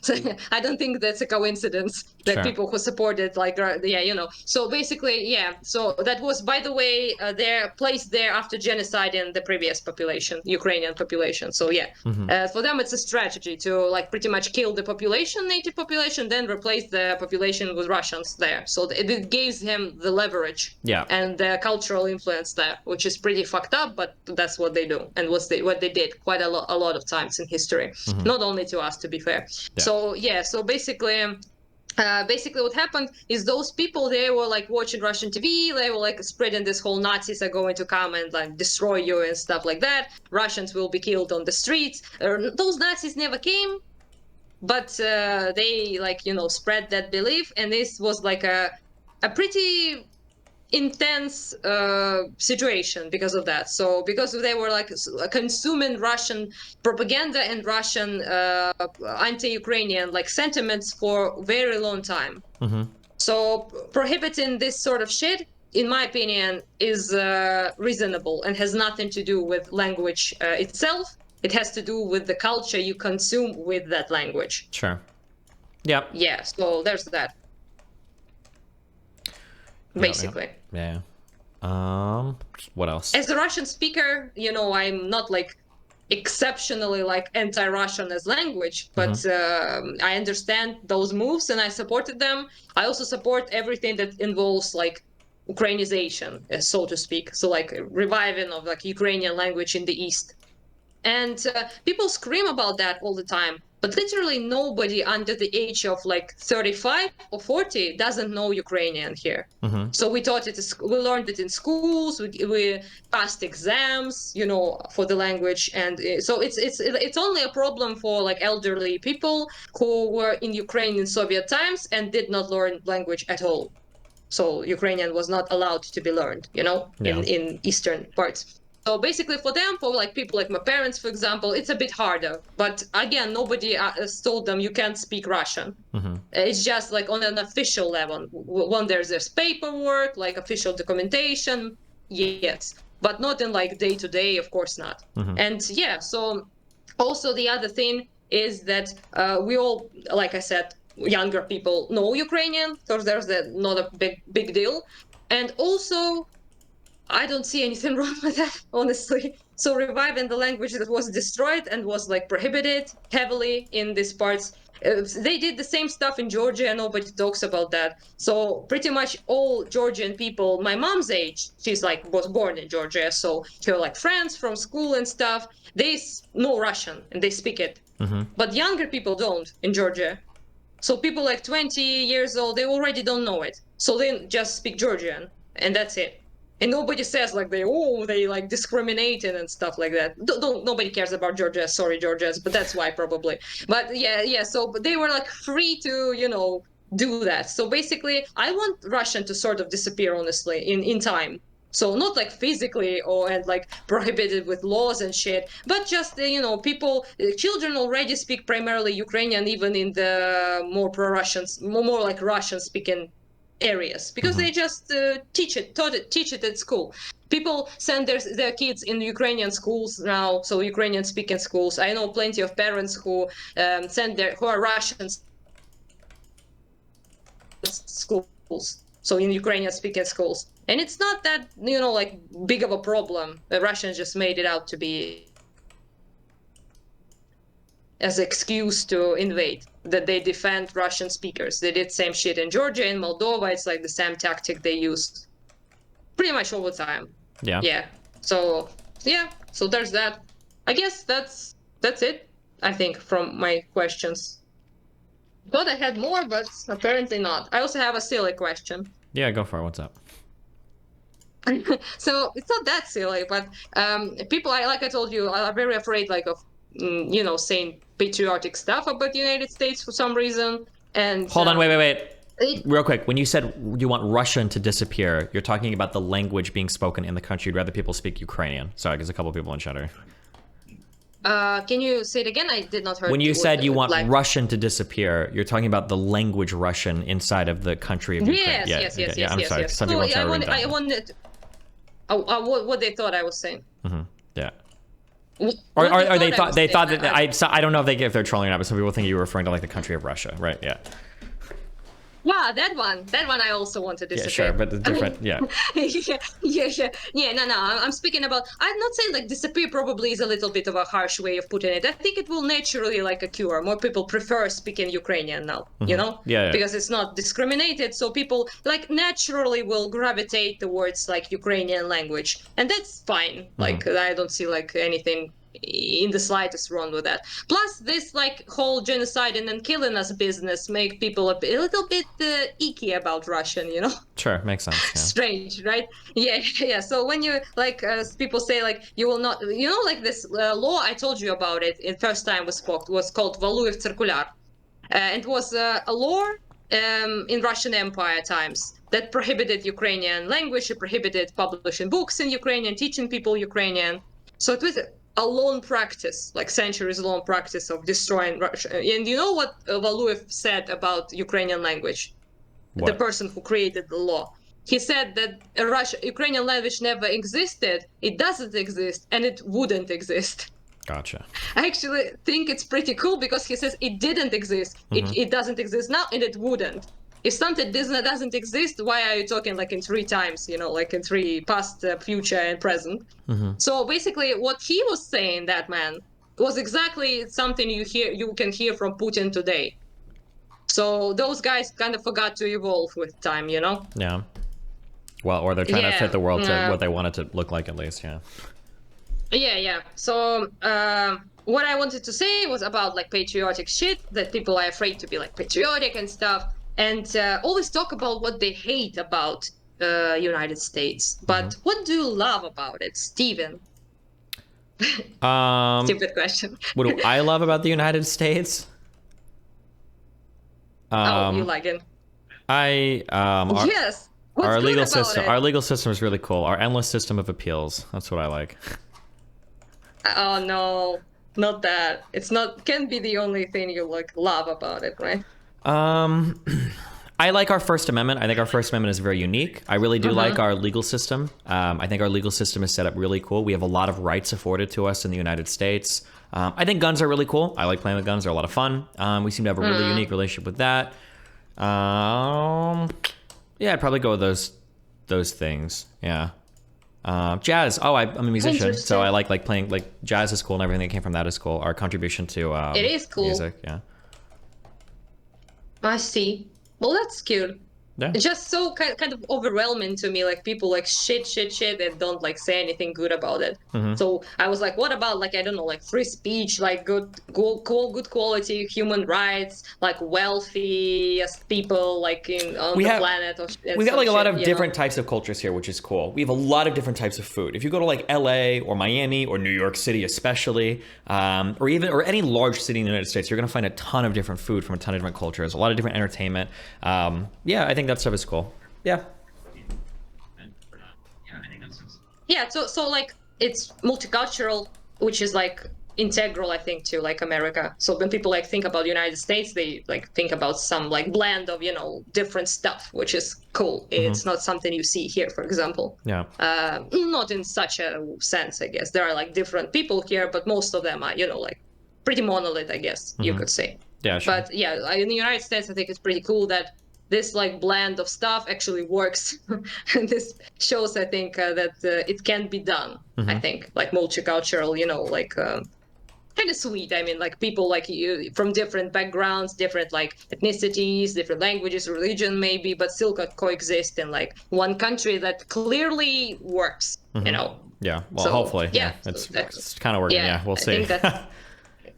Speaker 1: So I don't think that's a coincidence that
Speaker 2: Sure.
Speaker 1: people who supported, like, yeah, you know. So basically, yeah. So that was, by the way, they're placed there after genocide in the previous population, Ukrainian population. So yeah, for them it's a strategy to like pretty much kill the population, native population, then replace the population with Russians there. So it gives him the leverage
Speaker 2: Yeah.
Speaker 1: and the cultural influence there, which is pretty fucked up, but that's what they do and what they did quite a lot of times in history. Not only to us, to be fair.
Speaker 2: Yeah.
Speaker 1: So yeah, so basically what happened is those people, they were like watching Russian TV, they were like spreading this whole Nazis are going to come and like destroy you and stuff like that. Russians will be killed on the streets. Those Nazis never came, but they like, you know, spread that belief, and this was like a pretty intense situation because of that. So because they were like consuming Russian propaganda and Russian anti-Ukrainian like sentiments for a very long time. So prohibiting this sort of shit, in my opinion, is reasonable and has nothing to do with language itself. It has to do with the culture you consume with that language.
Speaker 2: Sure. Yeah.
Speaker 1: Yeah, so there's that. Basically.
Speaker 2: Yeah. What else?
Speaker 1: As a Russian speaker, you know, I'm not like exceptionally like anti-Russian as language, but I understand those moves and I supported them. I also support everything that involves like Ukrainization, so to speak. So like reviving of like Ukrainian language in the East. And people scream about that all the time. But literally nobody under the age of like 35 or 40 doesn't know Ukrainian here. So we taught it, we learned it in schools, we passed exams, you know, for the language. And so it's only a problem for like elderly people who were in Ukraine in Soviet times and did not learn language at all. So Ukrainian was not allowed to be learned, you know, in eastern parts. So basically for them, for like people like my parents, for example, it's a bit harder. But again, nobody told them you can't speak Russian. It's just like on an official level. When there's paperwork, like official documentation, yes. But not in like day to day, of course not. And yeah, so also the other thing is that we all, like I said, younger people know Ukrainian, so there's not a big deal. And also I don't see anything wrong with that, honestly. So reviving the language that was destroyed and was like prohibited heavily in these parts. They did the same stuff in Georgia, and nobody talks about that. So pretty much all Georgian people, my mom's age, she's like was born in Georgia, so her like friends from school and stuff, they know Russian and they speak it. But younger people don't in Georgia. So people like 20 years old, they already don't know it. So they just speak Georgian, and that's it. And nobody says like they like discriminated and stuff like that. Nobody cares about Georgia. Sorry, Georgians, but that's why probably. But yeah. So but they were like free to, you know, do that. So basically, I want Russian to sort of disappear, honestly, in time. So not like physically or and like prohibited with laws and shit, but just you know, people, children already speak primarily Ukrainian, even in the more pro-Russians, more like Russian-speaking areas, because they just teach it at school. People send their kids in Ukrainian schools now, so Ukrainian speaking schools. I know plenty of parents who who are Russian schools, so in Ukrainian speaking schools, and it's not that, you know, like big of a problem. The Russians just made it out to be as excuse to invade, that they defend Russian speakers. They did same shit in Georgia, in Moldova. It's like the same tactic they use pretty much all the time. Yeah. So yeah, so there's that. I guess that's it, I think, from my questions. Thought I had more, but apparently not. I also have a silly question.
Speaker 2: Yeah, go for it. What's up?
Speaker 1: So it's not that silly, but people, like I told you, are very afraid like of you know, saying patriotic stuff about the United States for some reason. And
Speaker 2: hold on, wait. Real quick, when you said you want Russian to disappear, you're talking about the language being spoken in the country. You'd rather people speak Ukrainian. Sorry, there's a couple people in chatter.
Speaker 1: Can you say it again? I did not hear.
Speaker 2: When you said you want Russian to disappear, you're talking about the language Russian inside of the country of Ukraine.
Speaker 1: Yes.
Speaker 2: I'm sorry. Some people
Speaker 1: I wanted what they thought I was saying.
Speaker 2: Yeah. Or they thought that I don't know if they're trolling or not, but some people think you were referring to like the country of Russia, right? Yeah.
Speaker 1: Yeah, that one I also want to disappear.
Speaker 2: Yeah, sure, but the different, yeah.
Speaker 1: No, I'm speaking about, I'm not saying like disappear probably is a little bit of a harsh way of putting it. I think it will naturally like occur. More people prefer speaking Ukrainian now, you know?
Speaker 2: Yeah.
Speaker 1: Because it's not discriminated, so people like naturally will gravitate towards like Ukrainian language. And that's fine. Like I don't see like anything in the slightest wrong with that. Plus this like whole genociding and killing us business make people a little bit icky about Russian, you know.
Speaker 2: Sure, makes sense. Yeah.
Speaker 1: Strange, right? Yeah. So when you like people say like you will not, you know, like this law, I told you about it in first time we spoke, was called Valuev Circular. It was a law in Russian Empire times that prohibited Ukrainian language, it prohibited publishing books in Ukrainian, teaching people Ukrainian. So it was a long practice, like centuries long practice of destroying Russia. And you know what Valuev said about Ukrainian language? What? The person who created the law. He said that Ukrainian language never existed, it doesn't exist, and it wouldn't exist.
Speaker 2: Gotcha.
Speaker 1: I actually think it's pretty cool because he says it didn't exist, it doesn't exist now, and it wouldn't. If something doesn't exist, why are you talking like in three times, you know, like in three past, future, and present? So basically what he was saying, that man, was exactly something you can hear from Putin today. So those guys kind of forgot to evolve with time, you know?
Speaker 2: Yeah. Well, or they're trying to fit the world to what they want it to look like, at least, yeah.
Speaker 1: Yeah. So what I wanted to say was about like patriotic shit, that people are afraid to be like patriotic and stuff, and always talk about what they hate about United States. But what do you love about it, Steven?
Speaker 2: Um,
Speaker 1: Stupid question.
Speaker 2: what do I love about the United States?
Speaker 1: Oh, you
Speaker 2: Um,
Speaker 1: like it?
Speaker 2: I
Speaker 1: Yes. What's
Speaker 2: our
Speaker 1: good
Speaker 2: legal
Speaker 1: about
Speaker 2: system.
Speaker 1: it?
Speaker 2: Our legal system is really cool. Our endless system of appeals. That's what I like.
Speaker 1: Oh no, not that. It's not. Can be the only thing you like love about it, right?
Speaker 2: Um, I like our First Amendment. I think our First Amendment is very unique. I really do like
Speaker 1: Mm-hmm.
Speaker 2: our legal system. I think our legal system is set up really cool. We have a lot of rights afforded to us in the United States. I think guns are really cool. I like playing with guns. They're a lot of fun. We seem to have a really unique relationship with that. Yeah, I'd probably go with those things. Yeah. Jazz. Oh, I'm a musician, so I
Speaker 1: Interesting.
Speaker 2: like playing like jazz is cool, and everything that came from that is cool. Our contribution to
Speaker 1: It is cool.
Speaker 2: music. Yeah.
Speaker 1: I see. Well, that's cute.
Speaker 2: Yeah.
Speaker 1: It's just so kind of overwhelming to me. Like people like shit, and don't like say anything good about it. So I was like, what about like I don't know, like free speech, like good quality human rights, like wealthiest people like in on
Speaker 2: We
Speaker 1: the
Speaker 2: have
Speaker 1: planet or and
Speaker 2: we got
Speaker 1: some
Speaker 2: like a lot
Speaker 1: shit,
Speaker 2: of different types of cultures here, which is cool. We have a lot of different types of food. If you go to like LA or Miami or New York City, especially, or any large city in the United States, you're gonna find a ton of different food from a ton of different cultures, a lot of different entertainment. Yeah, I think that stuff is cool. Yeah.
Speaker 1: Yeah, so like it's multicultural, which is like integral, I think, to like America. So when people like think about United States, they like think about some like blend of, different stuff, which is cool. It's not something you see here, for example.
Speaker 2: Yeah.
Speaker 1: Not in such a sense, I guess. There are like different people here, but most of them are, like pretty monolith, I guess you could say.
Speaker 2: Yeah, sure.
Speaker 1: But yeah, in the United States, I think it's pretty cool that this like blend of stuff actually works. And this shows, I think, that it can be done. I think like multicultural, like kind of sweet. I mean, like people like you from different backgrounds, different like ethnicities, different languages, religion, maybe, but still coexist in like one country that clearly works.
Speaker 2: Yeah. Well,
Speaker 1: So
Speaker 2: hopefully. Yeah.
Speaker 1: yeah, so
Speaker 2: It's kind of working.
Speaker 1: yeah,
Speaker 2: Yeah. We'll
Speaker 1: I
Speaker 2: see.
Speaker 1: think that's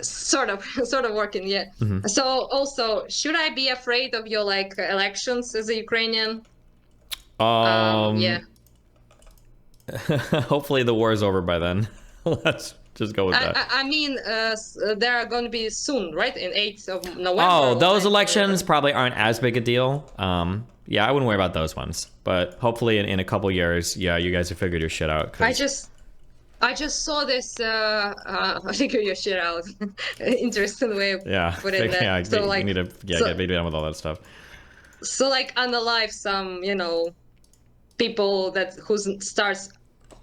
Speaker 1: sort of sort of working. Yeah. So also, should I be afraid of your like elections as a Ukrainian? Yeah.
Speaker 2: um. Hopefully the war is over by then. Let's just go with that.
Speaker 1: I mean, they are going to be soon, right? In 8th of November.
Speaker 2: Oh,
Speaker 1: or
Speaker 2: those
Speaker 1: 9th of
Speaker 2: elections
Speaker 1: November.
Speaker 2: probably aren't as big a deal. Yeah, I wouldn't worry about those ones. But hopefully in a couple years, yeah, you guys have figured your shit out.
Speaker 1: I just saw this. Figure your shit out. Interesting way of
Speaker 2: Yeah,
Speaker 1: putting that.
Speaker 2: yeah,
Speaker 1: So
Speaker 2: we
Speaker 1: like,
Speaker 2: need to
Speaker 1: so
Speaker 2: get done with all that stuff.
Speaker 1: so like unalive some people that who starts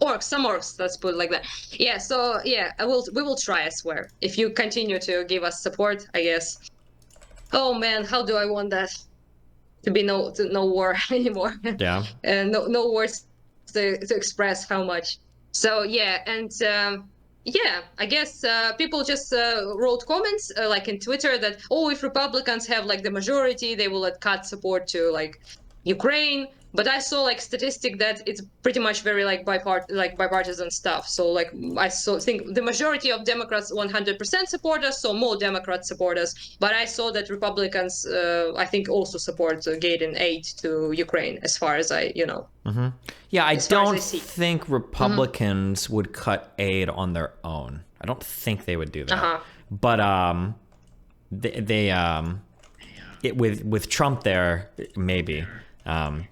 Speaker 1: orcs, some orcs, let's put it like that. Yeah, so yeah, we will try, I swear, if you continue to give us support, I guess. Oh man, how do I want that to be no war anymore.
Speaker 2: Yeah.
Speaker 1: And no words to express how much. So yeah, and yeah, I guess people just wrote comments like in Twitter that, oh, if Republicans have like the majority, they will like cut support to like Ukraine. But I saw like statistic that it's pretty much very like bipartisan stuff. So like I think the majority of Democrats 100% support us, so more Democrats support us. But I saw that Republicans I think also support getting aid to Ukraine, as far as
Speaker 2: Yeah, I
Speaker 1: as far as I
Speaker 2: don't
Speaker 1: see.
Speaker 2: think Republicans would cut aid on their own. I don't think they would do that.
Speaker 1: Uh-huh.
Speaker 2: But with Trump there, maybe.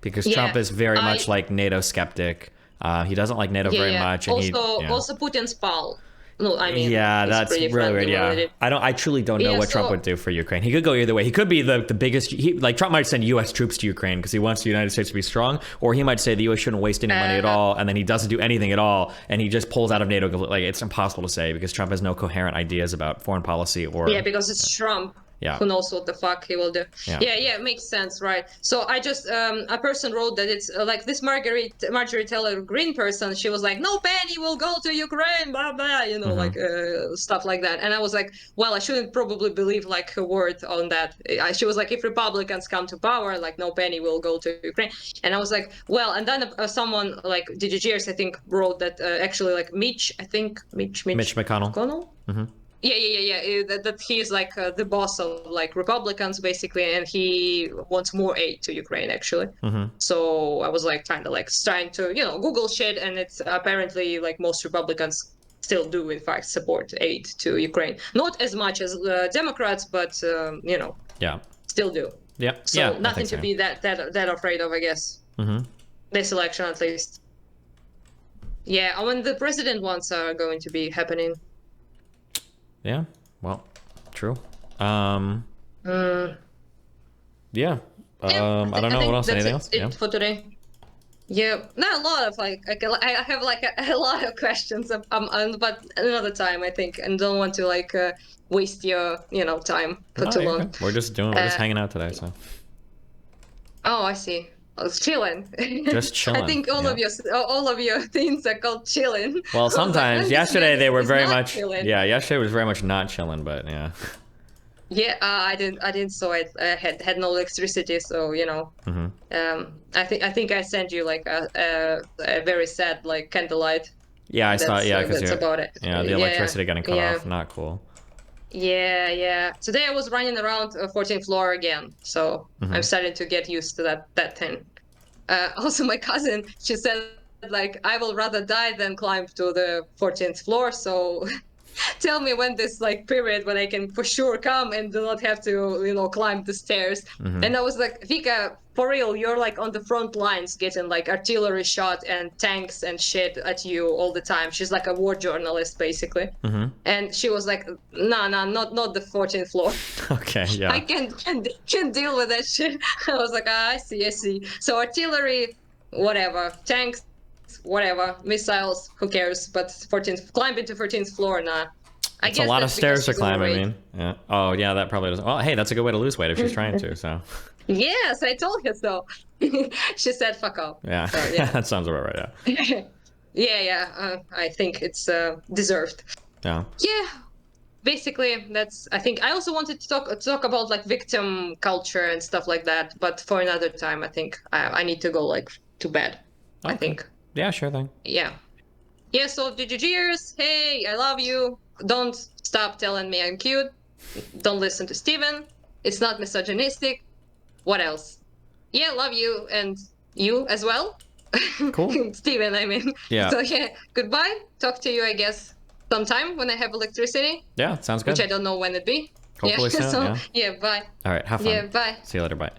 Speaker 2: Because
Speaker 1: Yeah,
Speaker 2: Trump is very much like NATO skeptic. He doesn't like NATO very much, and
Speaker 1: also Putin's pal. No, I mean,
Speaker 2: yeah,
Speaker 1: it's
Speaker 2: that's
Speaker 1: pretty
Speaker 2: really weird.
Speaker 1: friendly
Speaker 2: Yeah,
Speaker 1: related.
Speaker 2: I truly don't know
Speaker 1: Yeah,
Speaker 2: what Trump
Speaker 1: so-
Speaker 2: would do for Ukraine. He could go either way. He could be the biggest. Like Trump might send U.S. troops to Ukraine because he wants the United States to be strong, or he might say the U.S. shouldn't waste any money at all, and then he doesn't do anything at all, and he just pulls out of NATO. Like it's impossible to say because Trump has no coherent ideas about foreign policy or
Speaker 1: Yeah, because it's Trump.
Speaker 2: Yeah.
Speaker 1: who knows what the fuck he will do.
Speaker 2: Yeah.
Speaker 1: Yeah, makes sense, right? So I just a person wrote that it's like this Marjorie Taylor Greene person. She was like, no penny will go to Ukraine, blah blah, like stuff like that. And I was like, well, I shouldn't probably believe like her word on that. She was like, if Republicans come to power, like no penny will go to Ukraine. And I was like, well, and then someone like DGGers, I think, wrote that actually like Mitch
Speaker 2: McConnell.
Speaker 1: Mm-hmm. Yeah. That he's like the boss of like Republicans basically, and he wants more aid to Ukraine actually. So I was like kind of like trying to Google shit, and it's apparently like most Republicans still do in fact support aid to Ukraine, not as much as Democrats, but
Speaker 2: Yeah.
Speaker 1: still do.
Speaker 2: Yeah.
Speaker 1: So
Speaker 2: yeah,
Speaker 1: nothing to be that afraid of, I guess. This election at least. Yeah, when the president ones are going to be happening.
Speaker 2: Yeah, well, true. Yeah. I don't know what else. Anything else?
Speaker 1: It for today. Yeah, not a lot of like I have like a lot of questions, but another time I think, and don't want to like waste your time for too long.
Speaker 2: Okay. We're just hanging out today, so.
Speaker 1: Oh, I see. I was chilling.
Speaker 2: Just chilling.
Speaker 1: I think all of your things are called chilling.
Speaker 2: Well, sometimes. Yesterday they were very much.
Speaker 1: Chilling.
Speaker 2: Yeah, yesterday was very much not chilling, but yeah.
Speaker 1: Yeah, I didn't saw it. I had no electricity, so I think I sent you like a very sad like candlelight.
Speaker 2: Yeah, I saw it. Yeah, because
Speaker 1: that's about it.
Speaker 2: Yeah, the electricity getting cut off, not cool.
Speaker 1: Yeah. Today I was running around 14th floor again, so I'm starting to get used to that thing. Also, my cousin, she said like I will rather die than climb to the 14th floor. So tell me when this like period when I can for sure come and do not have to climb the stairs. And I was like, Vika, for real, you're like on the front lines getting like artillery shot and tanks and shit at you all the time. She's like a war journalist basically. And she was like, nah, not the 14th floor.
Speaker 2: Okay, yeah.
Speaker 1: I can't deal with that shit. I was like, I see. So artillery, whatever. Tanks, whatever. Missiles, who cares? But climbing to 14th floor, nah.
Speaker 2: It's a lot of stairs to climb, I mean. Yeah. Oh, yeah, that probably doesn't. Well, hey, that's a good way to lose weight if she's trying to, so.
Speaker 1: Yes, I told her so. She said, fuck off.
Speaker 2: Yeah,
Speaker 1: so, yeah.
Speaker 2: That sounds about right,
Speaker 1: yeah. I think it's deserved.
Speaker 2: Yeah.
Speaker 1: Yeah. Basically, I think I also wanted to talk about like victim culture and stuff like that, but for another time. I think I need to go like to bed. Okay. I think.
Speaker 2: Yeah, sure thing.
Speaker 1: Yeah. So GGers, hey, I love you. Don't stop telling me I'm cute. Don't listen to Steven. It's not misogynistic. What else? Yeah, love you, and you as well.
Speaker 2: Cool.
Speaker 1: Steven, I mean.
Speaker 2: Yeah.
Speaker 1: So yeah, goodbye. Talk to you, I guess, sometime when I have electricity.
Speaker 2: Yeah, sounds good.
Speaker 1: Which I don't know when it'd be.
Speaker 2: Hopefully soon,
Speaker 1: yeah, bye.
Speaker 2: All right, have fun.
Speaker 1: Yeah, bye.
Speaker 2: See you later, bye.